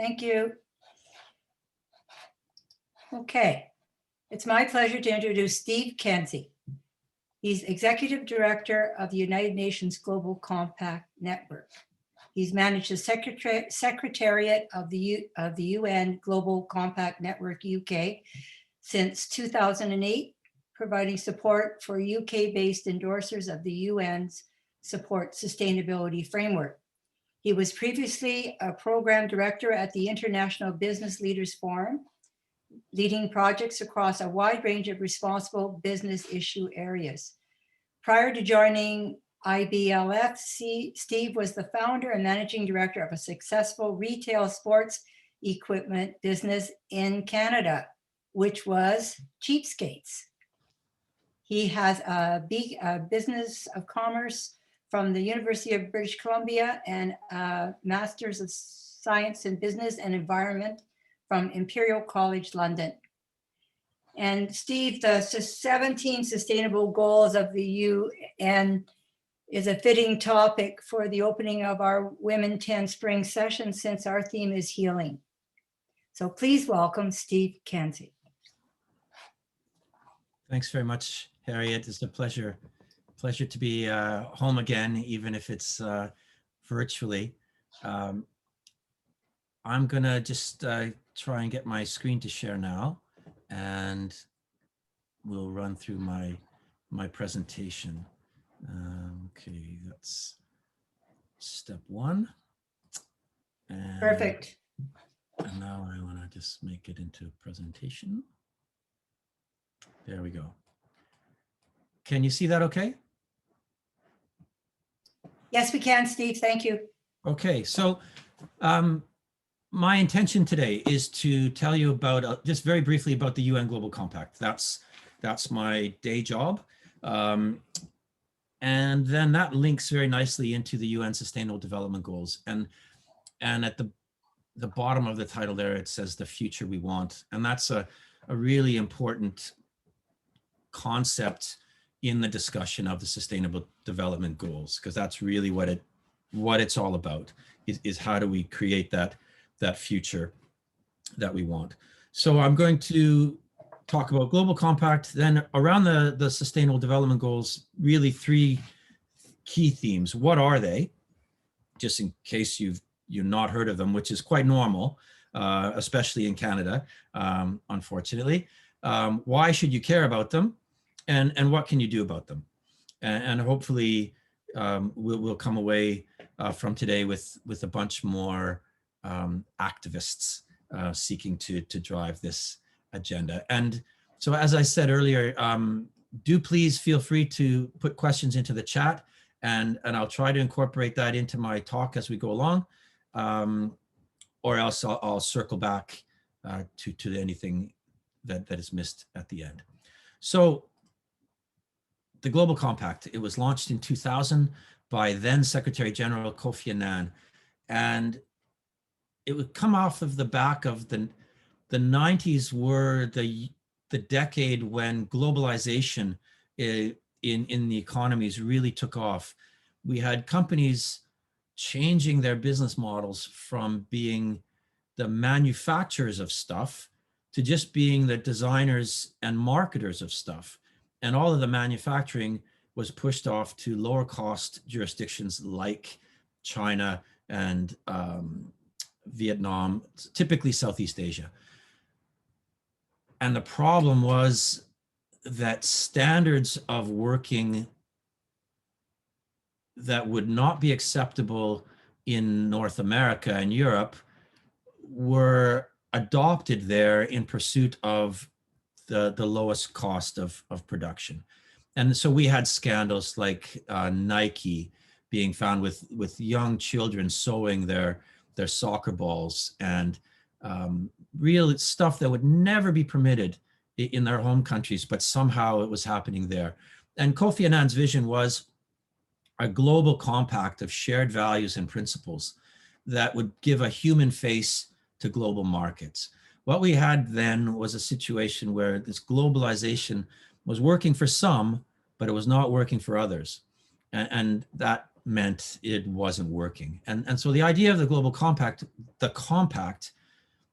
Thank you. Okay, it's my pleasure to introduce Steve Kenzie. He's Executive Director of the United Nations Global Compact Network. He's managed the Secretariat of the UN Global Compact Network UK since 2008, providing support for UK-based endorsers of the UN's Support Sustainability Framework. He was previously a program director at the International Business Leaders Forum, leading projects across a wide range of responsible business issue areas. Prior to joining IBLF, Steve was the founder and managing director of a successful retail sports equipment business in Canada, which was Cheapskates. He has a business of commerce from the University of British Columbia and a Master's of Science in Business and Environment from Imperial College London. And Steve, the 17 Sustainable Goals of the UN is a fitting topic for the opening of our Women10 Spring session, since our theme is healing. So please welcome Steve Kenzie. Thanks very much, Harriet. It's a pleasure to be home again, even if it's virtually. I'm gonna just try and get my screen to share now, and we'll run through my presentation. Okay, that's step one. And, perfect. And now I want to just make it into a presentation. There we go. Can you see that okay? Yes, we can, Steve. Thank you. Okay, so my intention today is to tell you about, just very briefly, about the UN Global Compact. That's my day job. And then that links very nicely into the UN Sustainable Development Goals. And at the bottom of the title there, it says the future we want. And that's a really important concept in the discussion of the Sustainable Development Goals, because that's really what it's all about, is how do we create that future that we want. So I'm going to talk about Global Compact, then around the Sustainable Development Goals, really three key themes. What are they? Just in case you've not heard of them, which is quite normal, especially in Canada, unfortunately. Why should you care about them? And what can you do about them? And hopefully we'll come away from today with a bunch more activists seeking to drive this agenda. And so, as I said earlier, do please feel free to put questions into the chat, and I'll try to incorporate that into my talk as we go along, or else I'll circle back to anything that is missed at the end. So the Global Compact, it was launched in 2000 by then Secretary General Kofi Annan, and it would come off of the back of the 90s were the decade when globalization in the economies really took off. We had companies changing their business models from being the manufacturers of stuff to just being the designers and marketers of stuff. And all of the manufacturing was pushed off to lower cost jurisdictions like China and Vietnam, typically Southeast Asia. And the problem was that standards of working that would not be acceptable in North America and Europe were adopted there in pursuit of the lowest cost of production. And so we had scandals like Nike being found with young children sewing their soccer balls, and real stuff that would never be permitted in their home countries, but somehow it was happening there. And Kofi Annan's vision was a global compact of shared values and principles that would give a human face to global markets. What we had then was a situation where this globalization was working for some, but it was not working for others. And that meant it wasn't working. And so the idea of the Global Compact, the compact,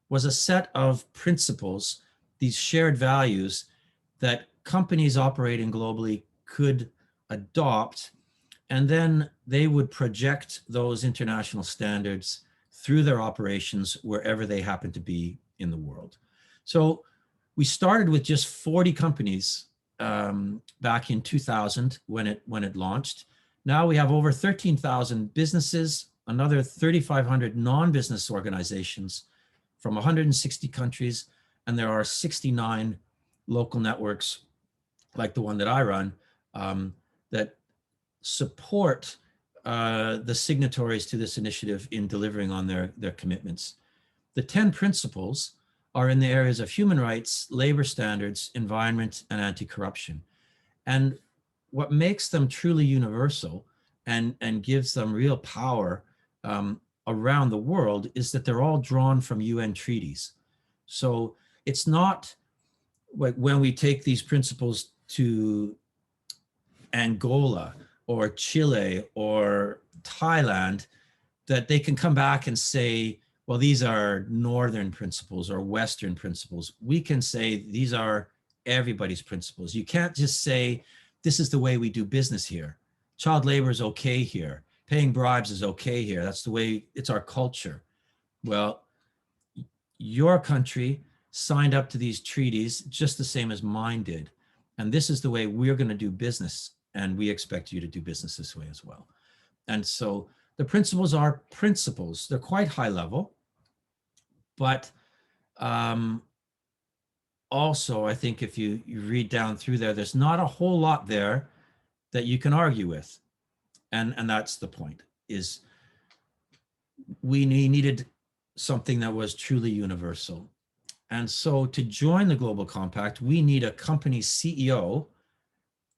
was a set of principles, these shared values that companies operating globally could adopt, and then they would project those international standards through their operations wherever they happen to be in the world. So we started with just 40 companies back in 2000 when it launched. Now we have over 13,000 businesses, another 3,500 non-business organizations from 160 countries, and there are 69 local networks like the one that I run that support the signatories to this initiative in delivering on their commitments. The 10 principles are in the areas of human rights, labor standards, environment, and anti-corruption. And what makes them truly universal and gives them real power around the world is that they're all drawn from UN treaties. So it's not like when we take these principles to Angola or Chile or Thailand, that they can come back and say, well, these are Northern principles or Western principles. We can say these are everybody's principles. You can't just say, this is the way we do business here. Child labor is okay here. Paying bribes is okay here. That's the way, it's our culture. Well, your country signed up to these treaties just the same as mine did. And this is the way we're going to do business. And we expect you to do business this way as well. And so the principles are principles. They're quite high level. But also, I think if you read down through there, there's not a whole lot there that you can argue with. And that's the point, is we needed something that was truly universal. And so to join the Global Compact, we need a company CEO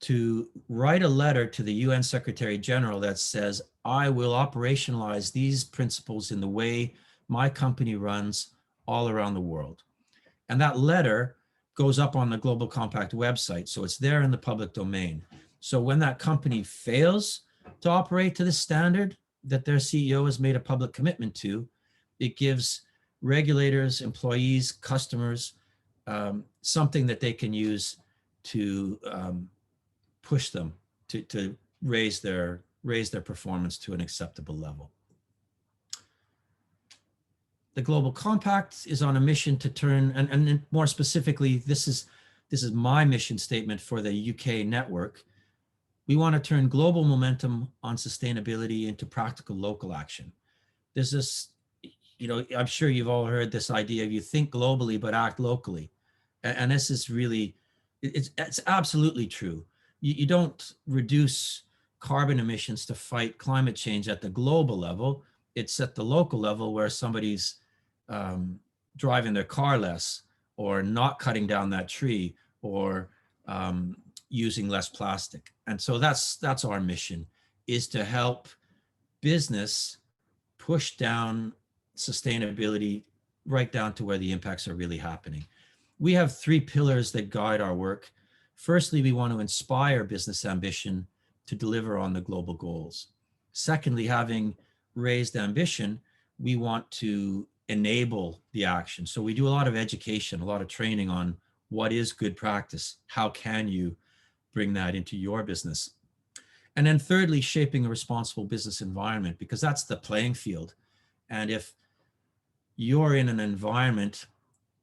to write a letter to the UN Secretary General that says, I will operationalize these principles in the way my company runs all around the world. And that letter goes up on the Global Compact website. So it's there in the public domain. So when that company fails to operate to the standard that their CEO has made a public commitment to, it gives regulators, employees, customers, something that they can use to push them to raise their performance to an acceptable level. The Global Compact is on a mission to turn, and more specifically, this is my mission statement for the UK network. We want to turn global momentum on sustainability into practical local action. There's this, I'm sure you've all heard this idea of you think globally, but act locally. And this is really, it's absolutely true. You don't reduce carbon emissions to fight climate change at the global level. It's at the local level where somebody's driving their car less, or not cutting down that tree, or using less plastic. And so that's our mission, is to help business push down sustainability right down to where the impacts are really happening. We have 3 pillars that guide our work. Firstly, we want to inspire business ambition to deliver on the global goals. Secondly, having raised ambition, we want to enable the action. So we do a lot of education, a lot of training on what is good practice. How can you bring that into your business? And then thirdly, shaping a responsible business environment, because that's the playing field. And if you're in an environment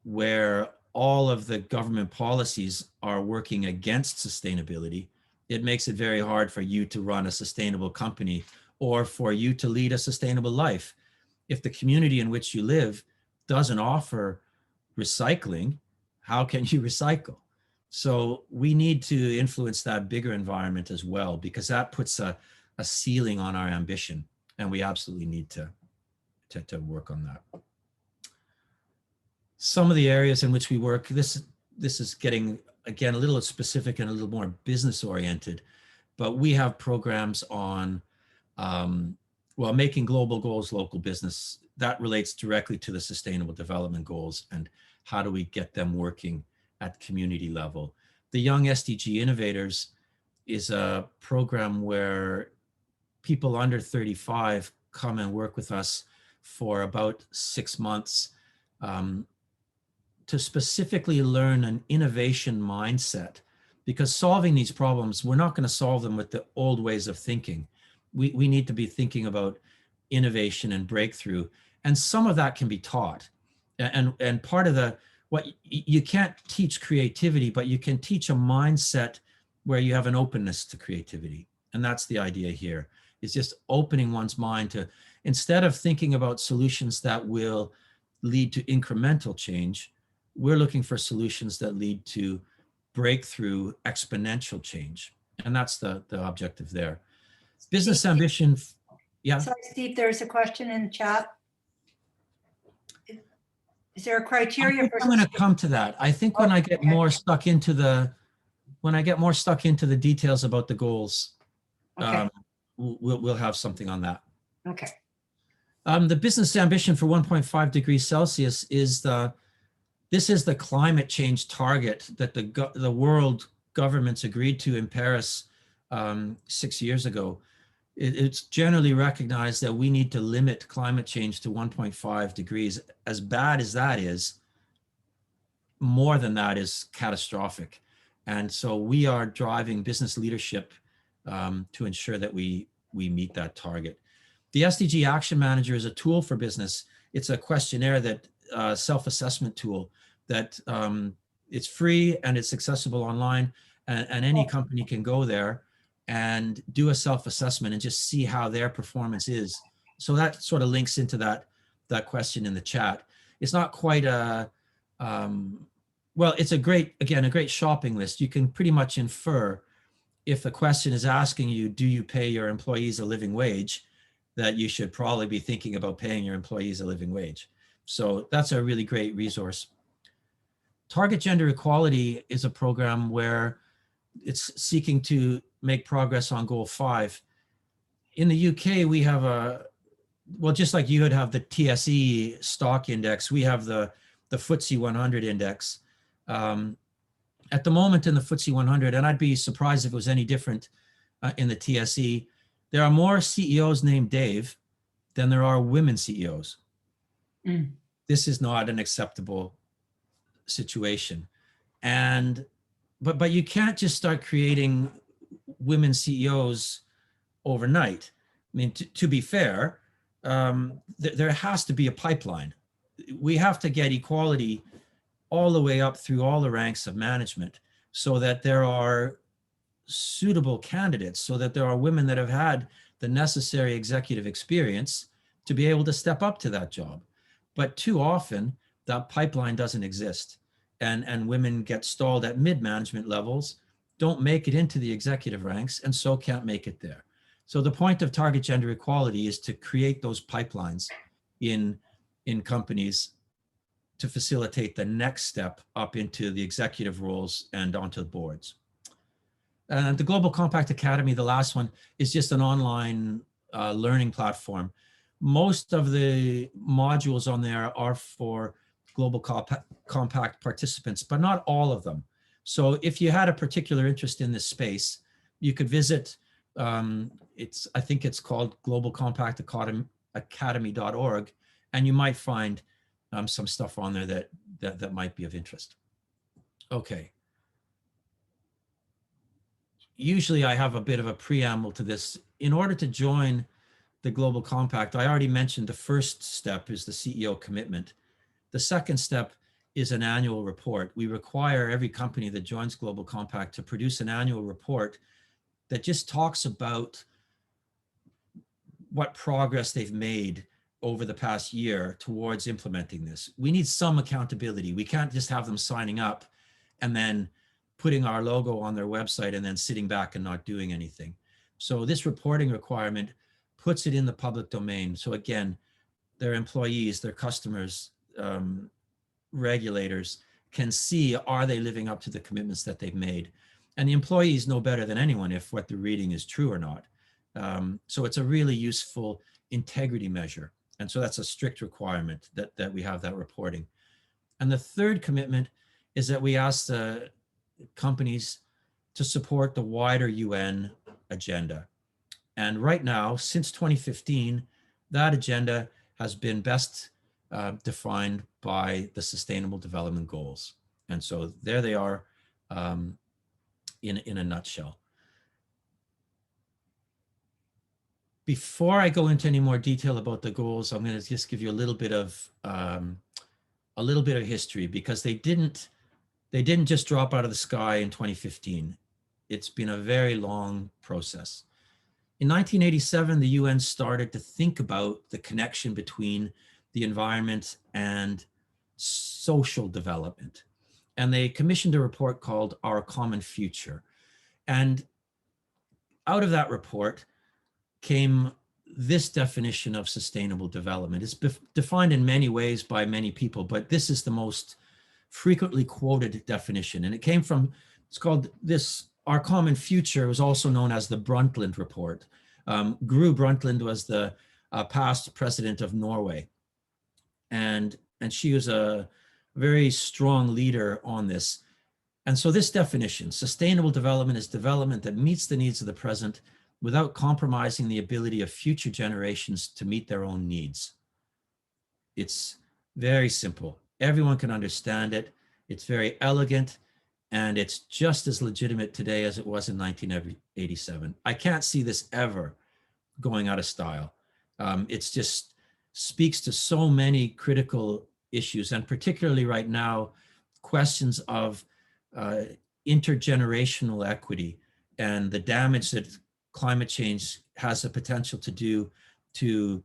where all of the government policies are working against sustainability, it makes it very hard for you to run a sustainable company or for you to lead a sustainable life. If the community in which you live doesn't offer recycling, how can you recycle? So we need to influence that bigger environment as well, because that puts a ceiling on our ambition, and we absolutely need to work on that. Some of the areas in which we work, this is getting, again, a little specific and a little more business oriented, but we have programs on making global goals local business. That relates directly to the Sustainable Development Goals and how do we get them working at community level. The Young SDG Innovators is a program where people under 35 come and work with us for about 6 months to specifically learn an innovation mindset, because solving these problems, we're not going to solve them with the old ways of thinking. We need to be thinking about innovation and breakthrough. And some of that can be taught. And part of you can't teach creativity, but you can teach a mindset where you have an openness to creativity. And that's the idea here, is just opening one's mind to, instead of thinking about solutions that will lead to incremental change, we're looking for solutions that lead to breakthrough exponential change. And that's the objective there. Business ambition. Yeah. Sorry, Steve, there's a question in the chat. Is there a criteria for? I'm going to come to that. I think when I get more stuck into the, details about the goals, Okay. We'll have something on that. Okay. The business ambition for 1.5 degrees Celsius is this is the climate change target that the world governments agreed to in Paris 6 years ago. It's generally recognized that we need to limit climate change to 1.5 degrees. As bad as that is, more than that is catastrophic. And so we are driving business leadership to ensure that we meet that target. The SDG Action Manager is a tool for business. It's a questionnaire that self-assessment tool that it's free and it's accessible online, and any company can go there and do a self-assessment and just see how their performance is. So that sort of links into that question in the chat. It's not quite a, well, it's a great shopping list. You can pretty much infer, if the question is asking you, do you pay your employees a living wage, that you should probably be thinking about paying your employees a living wage. So that's a really great resource. Target Gender Equality is a program where it's seeking to make progress on goal 5. In the UK, we have well, just like you would have the TSE stock index, we have the FTSE 100 index. At the moment in the FTSE 100, and I'd be surprised if it was any different in the TSE, there are more CEOs named Dave than there are women CEOs. Mm. This is not an acceptable situation. But you can't just start creating women CEOs overnight. I mean, to be fair, there has to be a pipeline. We have to get equality all the way up through all the ranks of management, so that there are suitable candidates, so that there are women that have had the necessary executive experience to be able to step up to that job. But too often that pipeline doesn't exist, and women get stalled at mid-management levels, don't make it into the executive ranks, and so can't make it there. So the point of Target Gender Equality is to create those pipelines in companies to facilitate the next step up into the executive roles and onto the boards. And the Global Compact Academy, the last one, is just an online learning platform. Most of the modules on there are for Global Compact participants, but not all of them. So if you had a particular interest in this space, you could visit, I think it's called globalcompactacademy.org, and you might find some stuff on there that might be of interest. Okay. Usually I have a bit of a preamble to this. In order to join the Global Compact, I already mentioned the first step is the CEO commitment. The second step is an annual report. We require every company that joins Global Compact to produce an annual report that just talks about what progress they've made over the past year towards implementing this. We need some accountability. We can't just have them signing up and then putting our logo on their website and then sitting back and not doing anything. So this reporting requirement puts it in the public domain. So again, their employees, their customers, regulators can see, are they living up to the commitments that they've made? And the employees know better than anyone if what they're reading is true or not. So it's a really useful integrity measure. And so that's a strict requirement that we have that reporting. And the third commitment is that we ask the companies to support the wider UN agenda. And right now, since 2015, that agenda has been best defined by the Sustainable Development Goals. And so there they are in a nutshell. Before I go into any more detail about the goals, I'm going to just give you a little bit of history, because they didn't just drop out of the sky in 2015. It's been a very long process. In 1987, the UN started to think about the connection between the environment and social development. And they commissioned a report called Our Common Future. And out of that report came this definition of sustainable development. It's defined in many ways by many people, but this is the most frequently quoted definition. And it came from, it's called this, Our Common Future was also known as the Brundtland Report. Gro Brundtland was the past president of Norway. And she was a very strong leader on this. And so this definition, sustainable development, is development that meets the needs of the present without compromising the ability of future generations to meet their own needs. It's very simple. Everyone can understand it. It's very elegant, and it's just as legitimate today as it was in 1987. I can't see this ever going out of style. It's just speaks to so many critical issues, and particularly right now, questions of intergenerational equity and the damage that climate change has the potential to do to,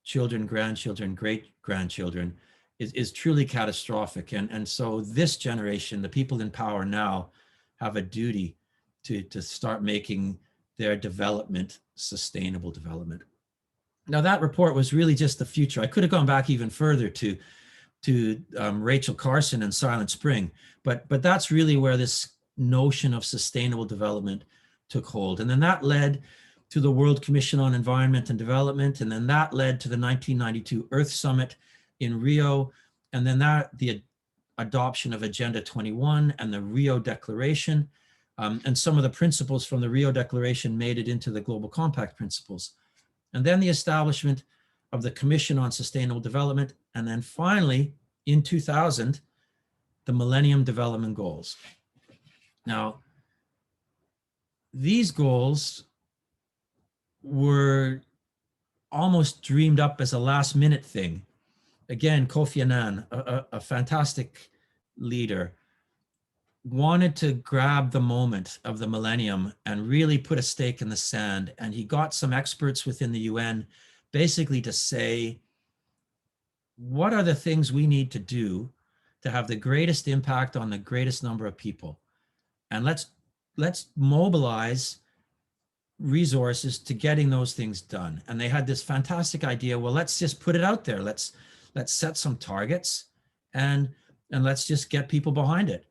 children, grandchildren, great-grandchildren is truly catastrophic. And so this generation, the people in power now, have a duty to start making their development sustainable development. Now, that report was really just the future. I could have gone back even further to Rachel Carson and Silent Spring, but that's really where this notion of sustainable development took hold. And then that led to the World Commission on Environment and Development. And then that led to the 1992 Earth Summit in Rio. And then the adoption of Agenda 21 and the Rio Declaration. And some of the principles from the Rio Declaration made it into the Global Compact principles. And then the establishment of the Commission on Sustainable Development. And then finally, in 2000, the Millennium Development Goals. Now, these goals were almost dreamed up as a last-minute thing. Again, Kofi Annan, a fantastic leader, wanted to grab the moment of the millennium and really put a stake in the sand. And he got some experts within the UN basically to say, what are the things we need to do to have the greatest impact on the greatest number of people? And let's mobilize resources to getting those things done. And they had this fantastic idea, well, let's just put it out there. Let's set some targets and let's just get people behind it.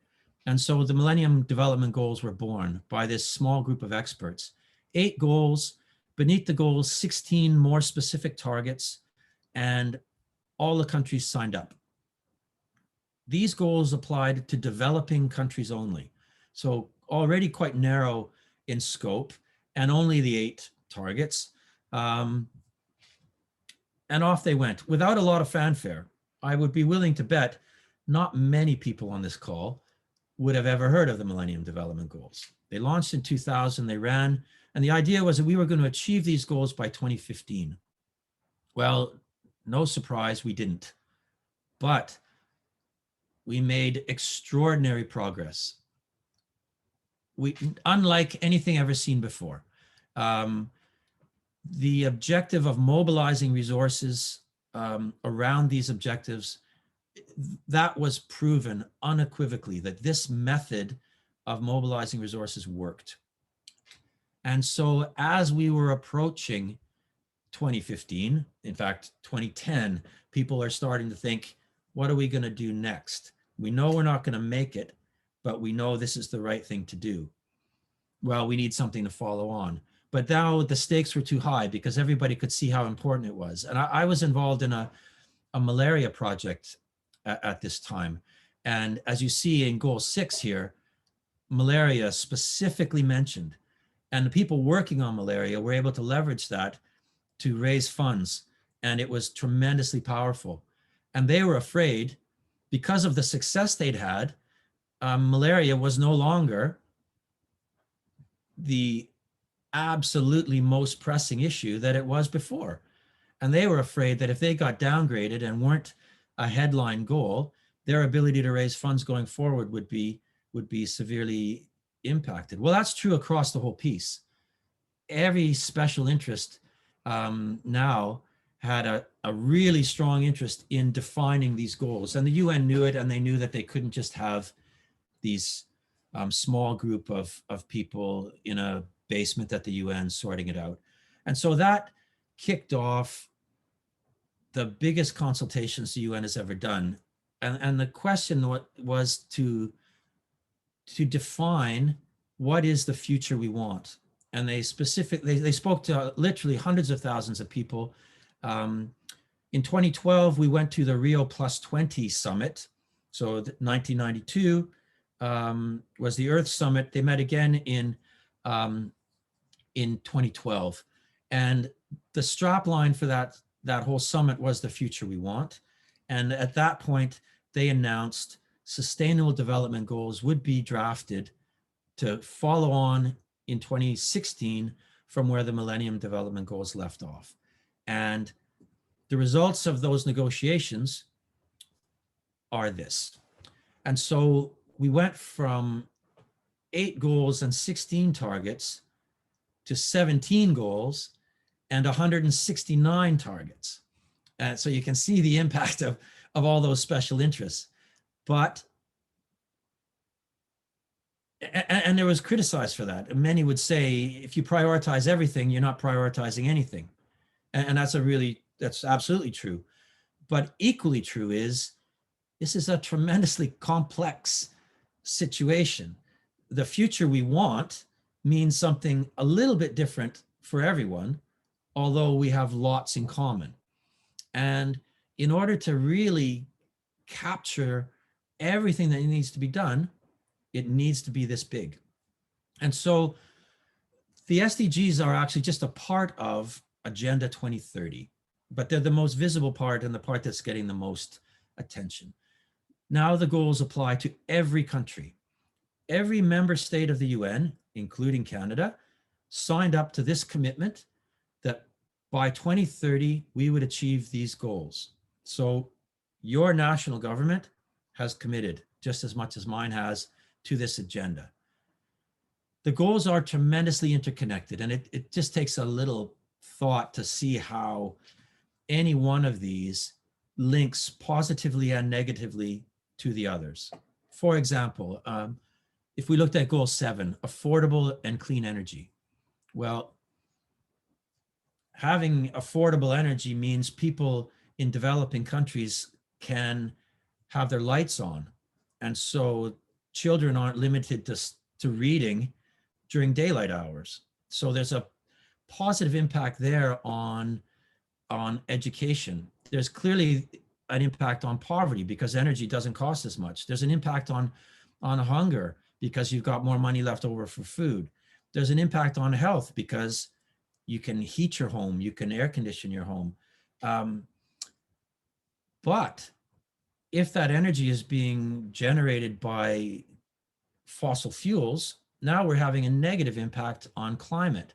And so the Millennium Development Goals were born by this small group of experts. 8 goals, beneath the goals, 16 more specific targets, and all the countries signed up. These goals applied to developing countries only. So already quite narrow in scope, and only the 8 targets. And off they went without a lot of fanfare. I would be willing to bet not many people on this call would have ever heard of the Millennium Development Goals. They launched in 2000, they ran, and the idea was that we were going to achieve these goals by 2015. Well, no surprise, we didn't. But we made extraordinary progress. Unlike anything ever seen before. The objective of mobilizing resources around these objectives, that was proven unequivocally that this method of mobilizing resources worked. And so as we were approaching 2015, in fact, 2010, people are starting to think, what are we going to do next? We know we're not going to make it, but we know this is the right thing to do. Well, we need something to follow on. But now the stakes were too high because everybody could see how important it was. And I was involved in a malaria project at this time. And as you see in goal 6 here, malaria specifically mentioned. And the people working on malaria were able to leverage that to raise funds. And it was tremendously powerful. And they were afraid, because of the success they'd had, malaria was no longer the absolutely most pressing issue that it was before. And they were afraid that if they got downgraded and weren't a headline goal, their ability to raise funds going forward would be severely impacted. Well, that's true across the whole piece. Every special interest now had a really strong interest in defining these goals. And the UN knew it, and they knew that they couldn't just have these small group of people in a basement at the UN sorting it out. And so that kicked off the biggest consultations the UN has ever done. And the question was to define what is the future we want. And they spoke to literally hundreds of thousands of people. In 2012, we went to the Rio +20 summit. So 1992 was the Earth Summit. They met again in 2012. And the strap line for that whole summit was the future we want. And at that point, they announced Sustainable Development Goals would be drafted to follow on in 2016 from where the Millennium Development Goals left off. And the results of those negotiations are this. And so we went from 8 goals and 16 targets to 17 goals and 169 targets. And so you can see the impact of all those special interests. But, and there was criticized for that. Many would say, if you prioritize everything, you're not prioritizing anything. And that's absolutely true. But equally true is, this is a tremendously complex situation. The future we want means something a little bit different for everyone, although we have lots in common. And in order to really capture everything that needs to be done, it needs to be this big. And so the SDGs are actually just a part of Agenda 2030, but they're the most visible part and the part that's getting the most attention. Now the goals apply to every country. Every member state of the UN, including Canada, signed up to this commitment that by 2030, we would achieve these goals. So your national government has committed just as much as mine has to this agenda. The goals are tremendously interconnected, and it just takes a little thought to see how any one of these links positively and negatively to the others. For example, if we looked at goal 7, affordable and clean energy. Well, having affordable energy means people in developing countries can have their lights on. And so children aren't limited to reading during daylight hours. So there's a positive impact there on education. There's clearly an impact on poverty because energy doesn't cost as much. There's an impact on hunger because you've got more money left over for food. There's an impact on health because you can heat your home, you can air condition your home. But if that energy is being generated by fossil fuels, now we're having a negative impact on climate.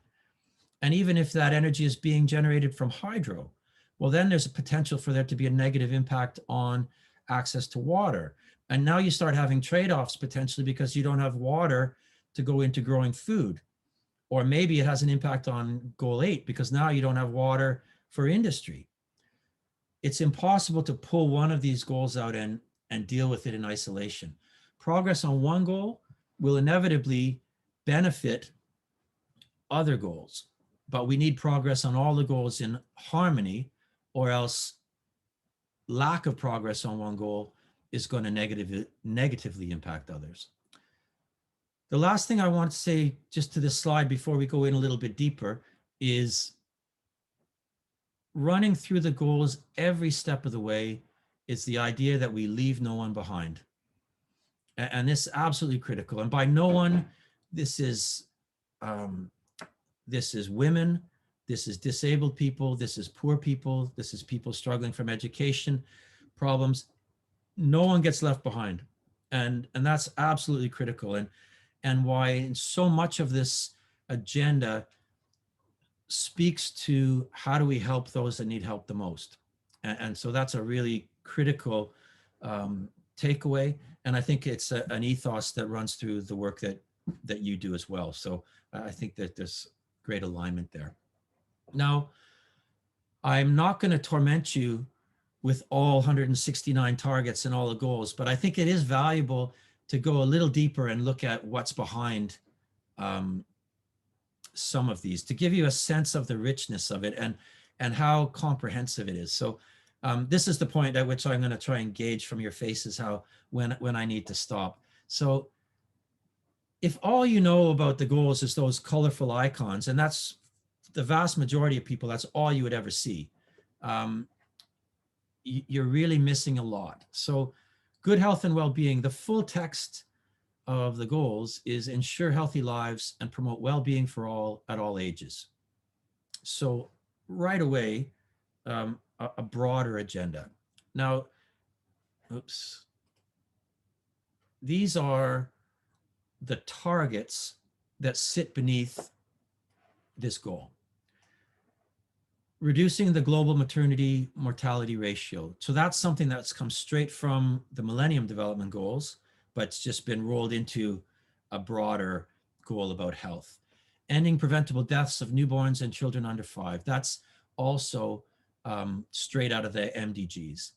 And even if that energy is being generated from hydro, well, then there's a potential for there to be a negative impact on access to water. And now you start having trade-offs potentially because you don't have water to go into growing food. Or maybe it has an impact on goal 8 because now you don't have water for industry. It's impossible to pull one of these goals out and deal with it in isolation. Progress on one goal will inevitably benefit other goals, but we need progress on all the goals in harmony, or else lack of progress on one goal is going to negatively impact others. The last thing I want to say just to this slide before we go in a little bit deeper is running through the goals every step of the way is the idea that we leave no one behind. And this is absolutely critical. And by no one, this is this is women, this is disabled people, this is poor people, this is people struggling from education problems. No one gets left behind. And that's absolutely critical. And why so much of this agenda speaks to how do we help those that need help the most. And so that's a really critical takeaway. And I think it's an ethos that runs through the work that you do as well. So I think that there's great alignment there. Now, I'm not going to torment you with all 169 targets and all the goals, but I think it is valuable to go a little deeper and look at what's behind some of these, to give you a sense of the richness of it and how comprehensive it is. So this is the point at which I'm going to try and gauge from your faces how when I need to stop. So if all you know about the goals is those colorful icons, and that's the vast majority of people, that's all you would ever see, you're really missing a lot. So good health and well-being, the full text of the goals is ensure healthy lives and promote well-being for all at all ages. So right away, a broader agenda. Now, oops. These are the targets that sit beneath this goal. Reducing the global maternity mortality ratio. So that's something that's come straight from the Millennium Development Goals, but it's just been rolled into a broader goal about health. Ending preventable deaths of newborns and children under 5. That's also straight out of the MDGs.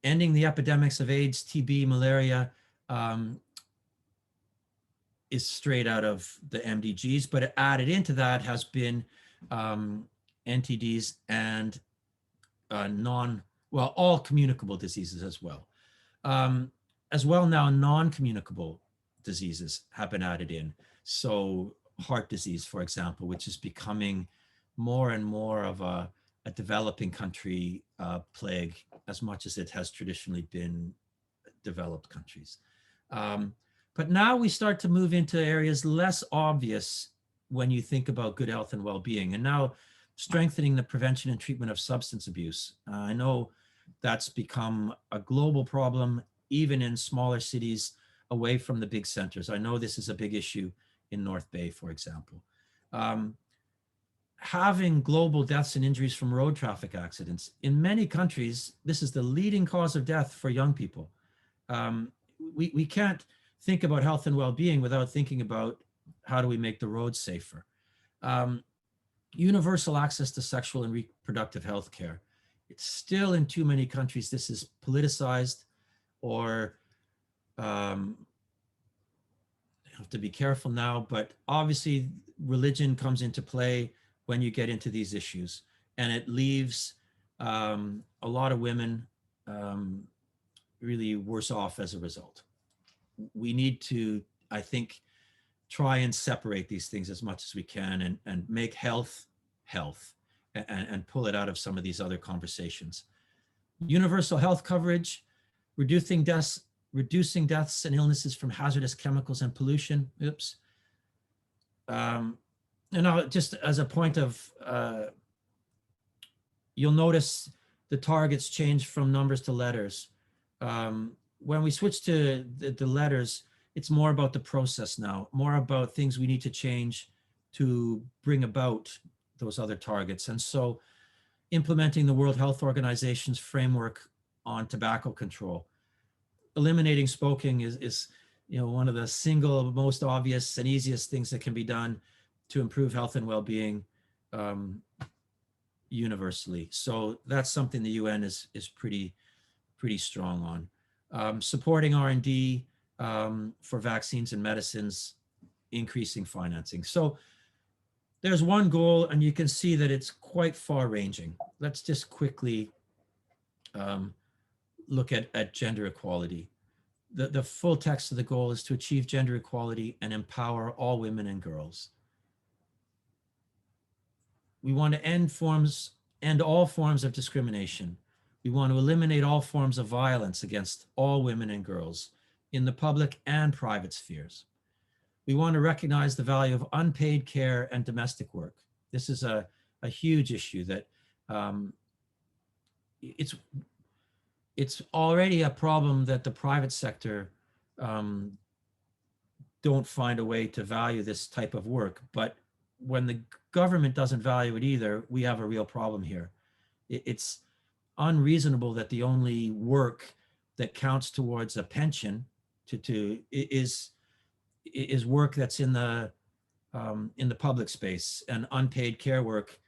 Ending the epidemics of AIDS, TB, malaria is straight out of the MDGs, but added into that has been NTDs and all communicable diseases as well. Now, non-communicable diseases have been added in. So heart disease, for example, which is becoming more and more of a developing country plague, as much as it has traditionally been developed countries. But now we start to move into areas less obvious when you think about good health and well-being. And now strengthening the prevention and treatment of substance abuse. I know that's become a global problem, even in smaller cities away from the big centers. I know this is a big issue in North Bay, for example. Having global deaths and injuries from road traffic accidents. In many countries, this is the leading cause of death for young people. We can't think about health and well-being without thinking about how do we make the roads safer. Universal access to sexual and reproductive health care. It's still in too many countries, this is politicized, or I have to be careful now, but obviously religion comes into play when you get into these issues, and it leaves a lot of women really worse off as a result. We need to, I think, try and separate these things as much as we can and make health and pull it out of some of these other conversations. Universal health coverage, reducing deaths and illnesses from hazardous chemicals and pollution. Oops. Just as a point of, you'll notice the targets change from numbers to letters. When we switch to the letters, it's more about the process now, more about things we need to change to bring about those other targets. And so implementing the World Health Organization's framework on tobacco control. Eliminating smoking is one of the single most obvious and easiest things that can be done to improve health and well-being universally. So that's something the UN is pretty strong on. Supporting R&D for vaccines and medicines, increasing financing. So there's one goal, and you can see that it's quite far-ranging. Let's just quickly look at gender equality. The full text of the goal is to achieve gender equality and empower all women and girls. We want to end all forms of discrimination. We want to eliminate all forms of violence against all women and girls in the public and private spheres. We want to recognize the value of unpaid care and domestic work. This is a huge issue that it's already a problem that the private sector don't find a way to value this type of work. But when the government doesn't value it either, we have a real problem here. It's unreasonable that the only work that counts towards a pension is work that's in the public space, and unpaid care work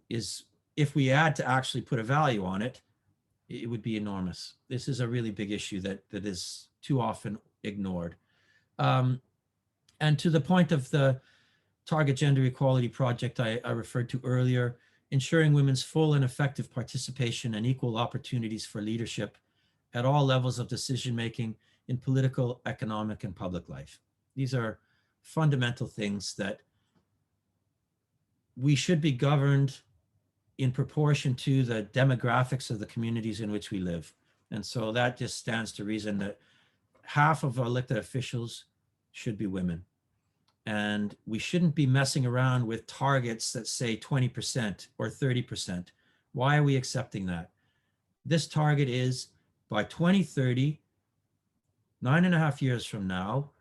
is, if we had to actually put a value on it, it would be enormous. This is a really big issue that is too often ignored. And to the point of the Target Gender Equality Project I referred to earlier, ensuring women's full and effective participation and equal opportunities for leadership at all levels of decision-making in political, economic, and public life. These are fundamental things that we should be governed in proportion to the demographics of the communities in which we live. And so that just stands to reason that half of elected officials should be women. And we shouldn't be messing around with targets that say 20% or 30%. Why are we accepting that? This target is by 2030, 9.5 years from now,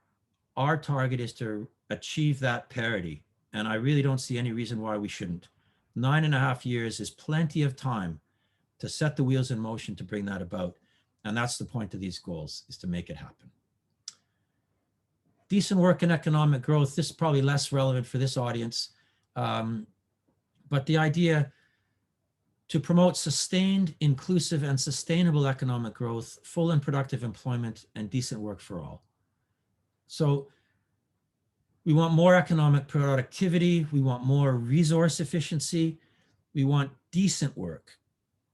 our target is to achieve that parity. And I really don't see any reason why we shouldn't. 9.5 years is plenty of time to set the wheels in motion to bring that about. And that's the point of these goals, is to make it happen. Decent work and economic growth, this is probably less relevant for this audience, but the idea to promote sustained, inclusive, and sustainable economic growth, full and productive employment, and decent work for all. So we want more economic productivity, we want more resource efficiency, we want decent work,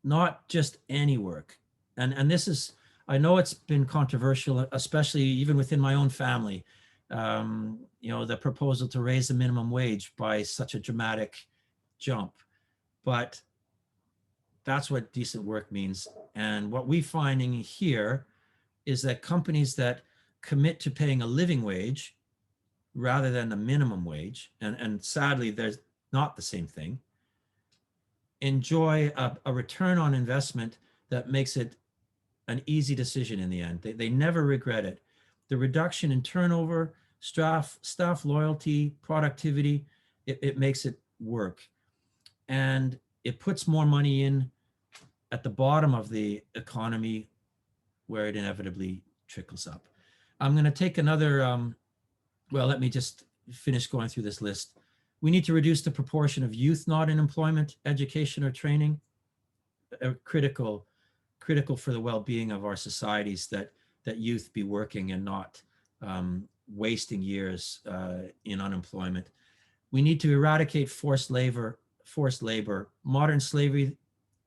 not just any work. And this is, I know it's been controversial, especially even within my own family. You know, the proposal to raise the minimum wage by such a dramatic jump, but that's what decent work means. And what we're finding here is that companies that commit to paying a living wage rather than a minimum wage, and sadly there's not the same thing, enjoy a return on investment that makes it an easy decision in the end. They never regret it. The reduction in turnover, staff loyalty, productivity, it makes it work. And it puts more money in at the bottom of the economy where it inevitably trickles up. I'm going to take another, well, let me just finish going through this list. We need to reduce the proportion of youth not in employment, education, or training. Critical for the well-being of our societies that youth be working and not wasting years in unemployment. We need to eradicate forced labor. Modern slavery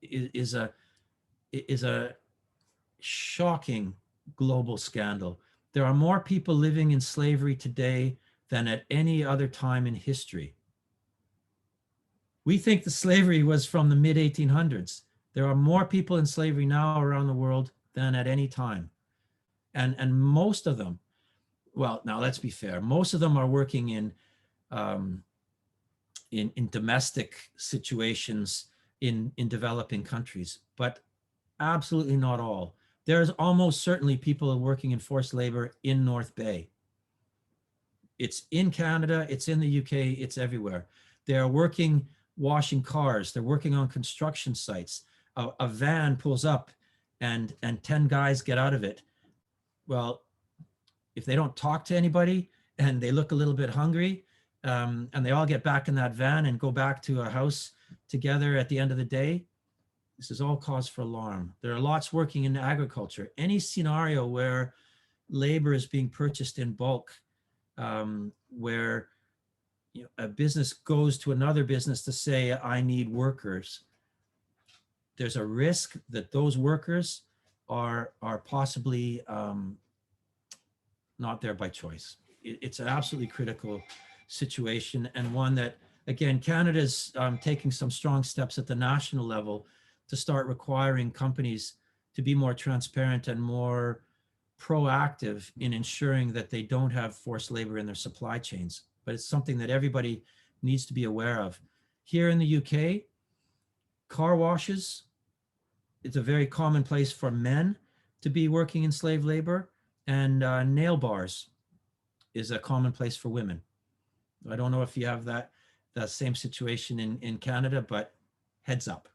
is a shocking global scandal. There are more people living in slavery today than at any other time in history. We think the slavery was from the mid-1800s. There are more people in slavery now around the world than at any time. And most of them, well, now let's be fair, most of them are working in domestic situations in developing countries, but absolutely not all. There's almost certainly people working in forced labor in North Bay. It's in Canada, it's in the UK, it's everywhere. They're working washing cars, they're working on construction sites. A van pulls up and 10 guys get out of it. Well, if they don't talk to anybody and they look a little bit hungry, and they all get back in that van and go back to a house together at the end of the day, this is all cause for alarm. There are lots working in agriculture. Any scenario where labor is being purchased in bulk, where a business goes to another business to say, I need workers, there's a risk that those workers are possibly not there by choice. It's an absolutely critical situation, and one that, again, Canada's taking some strong steps at the national level to start requiring companies to be more transparent and more proactive in ensuring that they don't have forced labor in their supply chains, but it's something that everybody needs to be aware of. Here in the UK, car washes, it's a very common place for men to be working in slave labor, and nail bars is a common place for women. I don't know if you have that same situation in Canada, but heads up.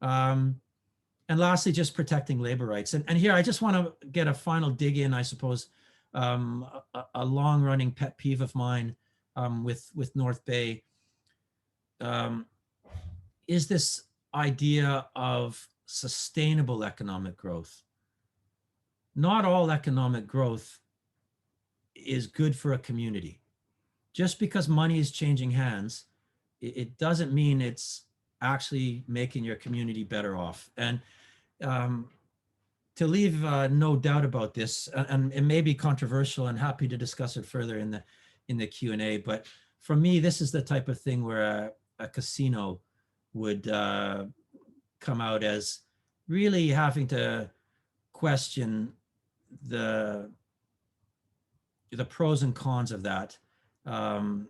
And lastly, just protecting labor rights. And here, I just want to get a final dig in, I suppose, a long-running pet peeve of mine with North Bay is this idea of sustainable economic growth. Not all economic growth is good for a community. Just because money is changing hands, it doesn't mean it's actually making your community better off. And to leave no doubt about this, and it may be controversial, and happy to discuss it further in the Q&A, but for me, this is the type of thing where a casino would come out as really having to question the pros and cons of that, and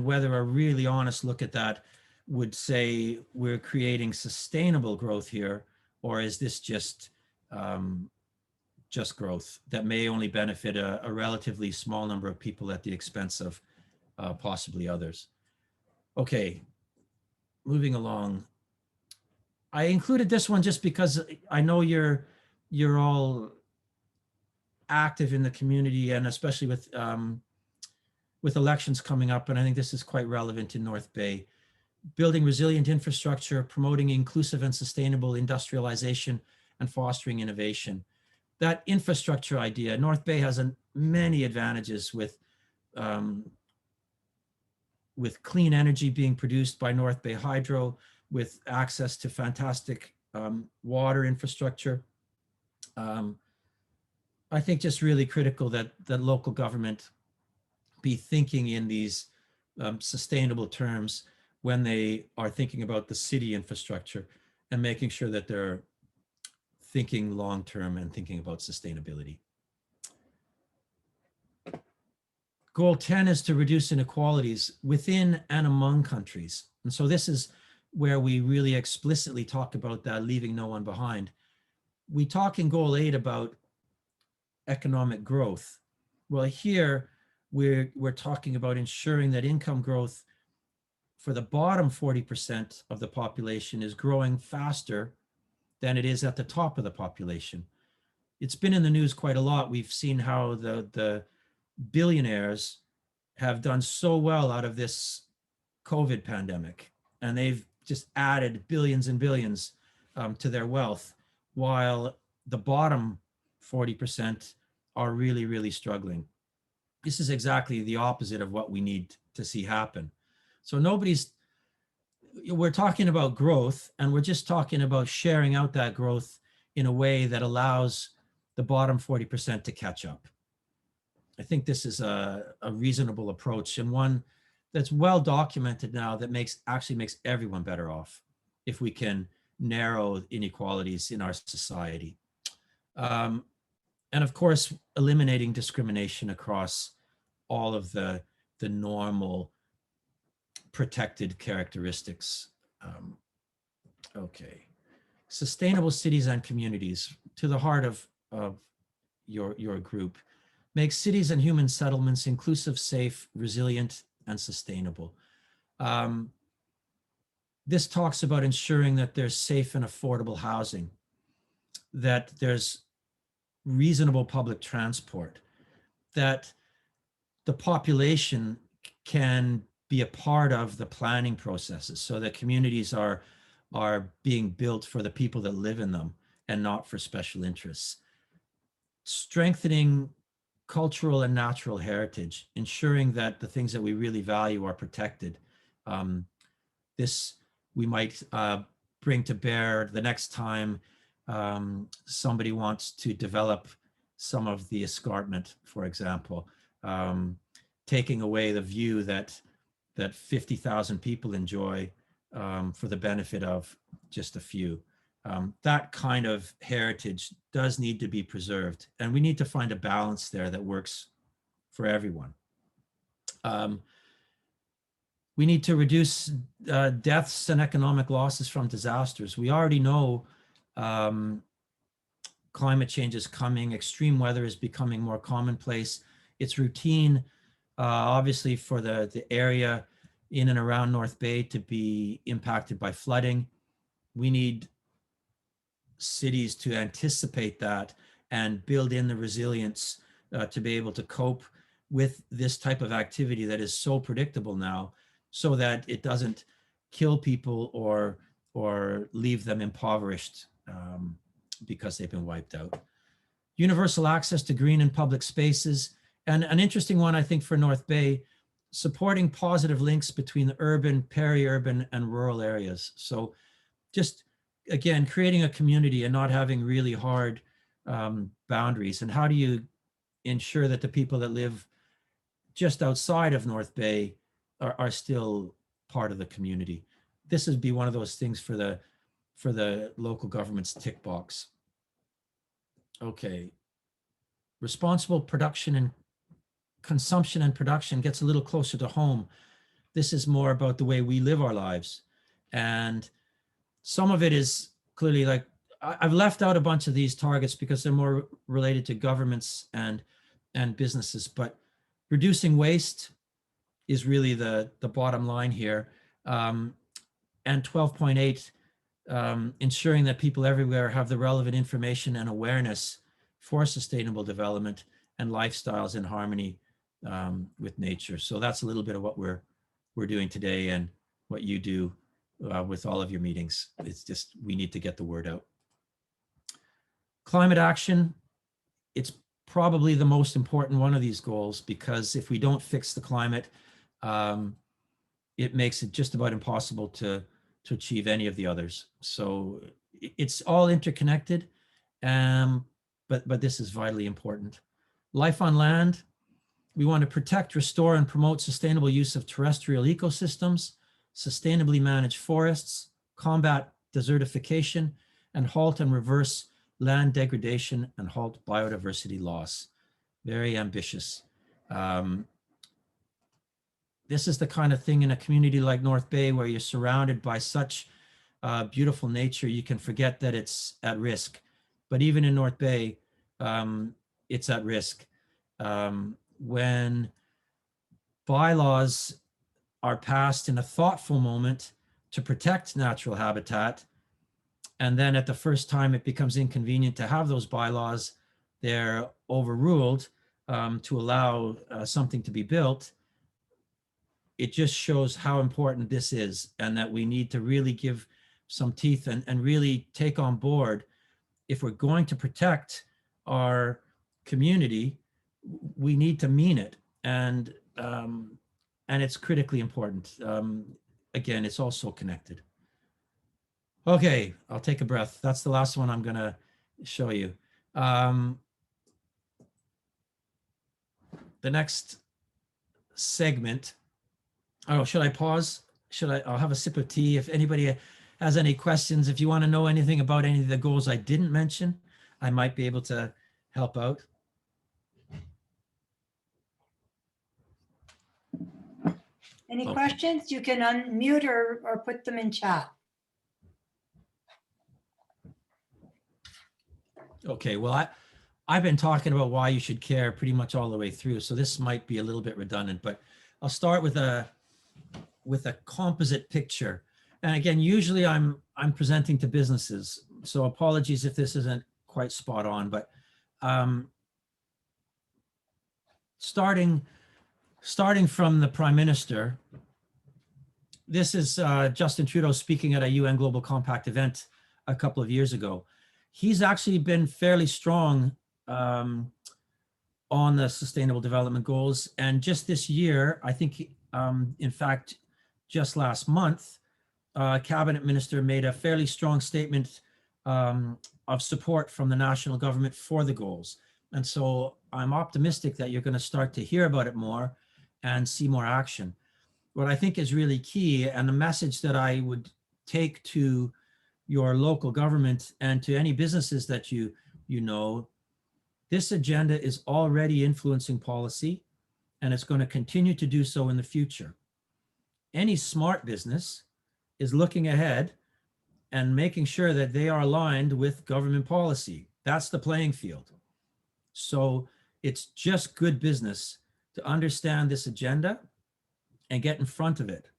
whether a really honest look at that would say we're creating sustainable growth here, or is this just growth that may only benefit a relatively small number of people at the expense of possibly others. Okay, moving along. I included this one just because I know you're all active in the community, and especially with elections coming up, and I think this is quite relevant in North Bay. Building resilient infrastructure, promoting inclusive and sustainable industrialization, and fostering innovation. That infrastructure idea, North Bay has many advantages with clean energy being produced by North Bay Hydro, with access to fantastic water infrastructure. I think just really critical that local government be thinking in these sustainable terms when they are thinking about the city infrastructure, and making sure that they're thinking long-term and thinking about sustainability. Goal 10 is to reduce inequalities within and among countries. And so this is where we really explicitly talk about that, leaving no one behind. We talk in Goal 8 about economic growth. Well, here we're talking about ensuring that income growth for the bottom 40% of the population is growing faster than it is at the top of the population. It's been in the news quite a lot. We've seen how the billionaires have done so well out of this COVID pandemic, and they've just added billions and billions to their wealth, while the bottom 40% are really, really struggling. This is exactly the opposite of what we need to see happen. So we're talking about growth, and we're just talking about sharing out that growth in a way that allows the bottom 40% to catch up. I think this is a reasonable approach, and one that's well documented now, that actually makes everyone better off if we can narrow inequalities in our society. And of course, eliminating discrimination across all of the normal protected characteristics. Okay. Sustainable cities and communities, to the heart of your group. Make cities and human settlements inclusive, safe, resilient, and sustainable. This talks about ensuring that there's safe and affordable housing, that there's reasonable public transport, that the population can be a part of the planning processes, so that communities are being built for the people that live in them and not for special interests. Strengthening cultural and natural heritage, ensuring that the things that we really value are protected. This we might bring to bear the next time somebody wants to develop some of the escarpment, for example, taking away the view that 50,000 people enjoy for the benefit of just a few. That kind of heritage does need to be preserved, and we need to find a balance there that works for everyone. We need to reduce deaths and economic losses from disasters. We already know climate change is coming, extreme weather is becoming more commonplace. It's routine, obviously, for the area in and around North Bay to be impacted by flooding. We need cities to anticipate that and build in the resilience to be able to cope with this type of activity that is so predictable now, so that it doesn't kill people or leave them impoverished because they've been wiped out. Universal access to green and public spaces. And an interesting one, I think, for North Bay, supporting positive links between the urban, peri-urban, and rural areas. So just, again, creating a community and not having really hard boundaries. And how do you ensure that the people that live just outside of North Bay are still part of the community? This would be one of those things for the local government's tick box. Okay. Responsible production and consumption and production gets a little closer to home. This is more about the way we live our lives. And some of it is clearly, like, I've left out a bunch of these targets because they're more related to governments and businesses, but reducing waste is really the bottom line here. And 12.8, ensuring that people everywhere have the relevant information and awareness for sustainable development and lifestyles in harmony with nature. So that's a little bit of what we're doing today and what you do with all of your meetings. It's just, we need to get the word out. Climate action, it's probably the most important one of these goals, because if we don't fix the climate, it makes it just about impossible to achieve any of the others. So it's all interconnected, but this is vitally important. Life on land, we want to protect, restore, and promote sustainable use of terrestrial ecosystems, sustainably manage forests, combat desertification, and halt and reverse land degradation and halt biodiversity loss. Very ambitious. This is the kind of thing in a community like North Bay, where you're surrounded by such beautiful nature, you can forget that it's at risk. But even in North Bay, it's at risk. When bylaws are passed in a thoughtful moment to protect natural habitat, and then at the first time it becomes inconvenient to have those bylaws, they're overruled to allow something to be built. It just shows how important this is, and that we need to really give some teeth and really take on board, if we're going to protect our community, we need to mean it. And it's critically important. Again, it's all so connected. Okay, I'll take a breath. That's the last one I'm gonna show you. The next segment, oh, should I pause? I'll have a sip of tea. If anybody has any questions, if you want to know anything about any of the goals I didn't mention, I might be able to help out. Any questions? You can unmute or put them in chat. Okay, well, I've been talking about why you should care pretty much all the way through, so this might be a little bit redundant, but I'll start with a composite picture. And again, usually I'm presenting to businesses, so apologies if this isn't quite spot on, but starting from the Prime Minister, this is Justin Trudeau speaking at a UN Global Compact event a couple of years ago. He's actually been fairly strong on the Sustainable Development Goals. And just this year, I think, in fact, just last month, Cabinet Minister made a fairly strong statement of support from the national government for the goals. And so I'm optimistic that you're going to start to hear about it more and see more action. What I think is really key, and the message that I would take to your local government and to any businesses that you know, this agenda is already influencing policy, and it's going to continue to do so in the future. Any smart business is looking ahead and making sure that they are aligned with government policy. That's the playing field. So it's just good business to understand this agenda and get in front of it.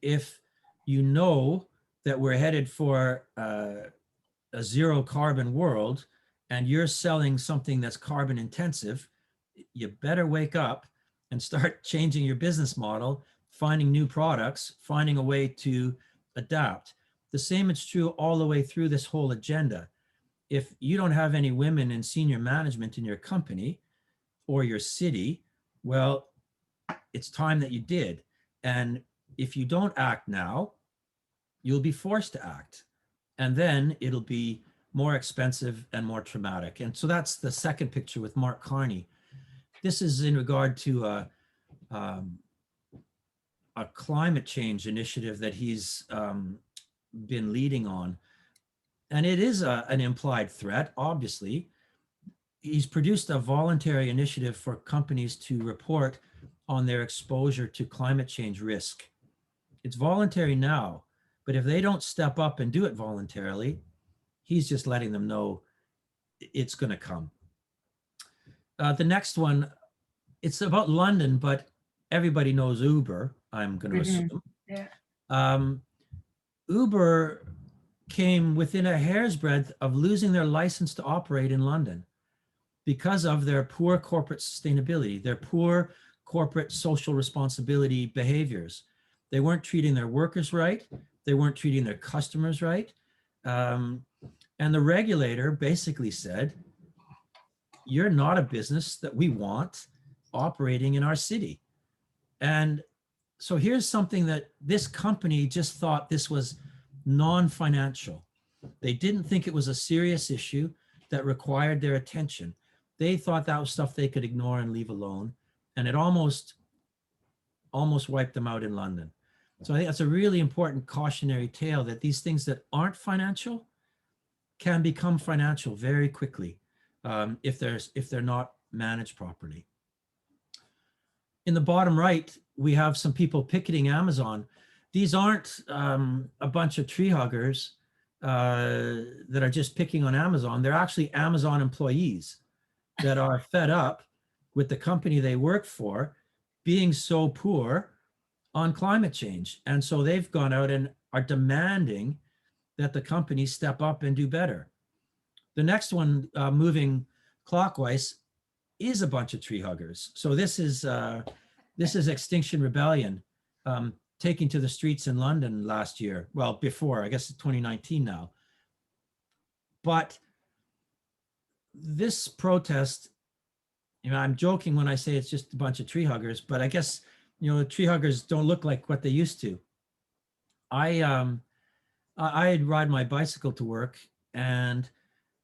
If you know that we're headed for a zero carbon world and you're selling something that's carbon intensive, you better wake up and start changing your business model, finding new products, finding a way to adapt. The same is true all the way through this whole agenda. If you don't have any women in senior management in your company or your city, well, it's time that you did. And if you don't act now, you'll be forced to act. And then it'll be more expensive and more traumatic. And so that's the second picture with Mark Carney. This is in regard to a climate change initiative that he's been leading on. And it is an implied threat, obviously. He's produced a voluntary initiative for companies to report on their exposure to climate change risk. It's voluntary now, but if they don't step up and do it voluntarily, he's just letting them know it's going to come. The next one, it's about London, but everybody knows Uber, I'm going to assume. Yeah. Uber came within a hair's breadth of losing their license to operate in London because of their poor corporate sustainability, their poor corporate social responsibility behaviors. They weren't treating their workers right. They weren't treating their customers right. And the regulator basically said, you're not a business that we want operating in our city. And so here's something that this company just thought this was non-financial. They didn't think it was a serious issue that required their attention. They thought that was stuff they could ignore and leave alone. And it almost wiped them out in London. So I think that's a really important cautionary tale, that these things that aren't financial can become financial very quickly if they're not managed properly. In the bottom right, we have some people picketing Amazon. These aren't a bunch of tree huggers that are just picking on Amazon. They're actually Amazon employees that are fed up with the company they work for being so poor on climate change. And so they've gone out and are demanding that the companies step up and do better. The next one, moving clockwise, is a bunch of tree huggers. So this is Extinction Rebellion taking to the streets in London last year. Well, before, I guess it's 2019 now. But this protest, I'm joking when I say it's just a bunch of tree huggers, but I guess, tree huggers don't look like what they used to. I'd ride my bicycle to work, and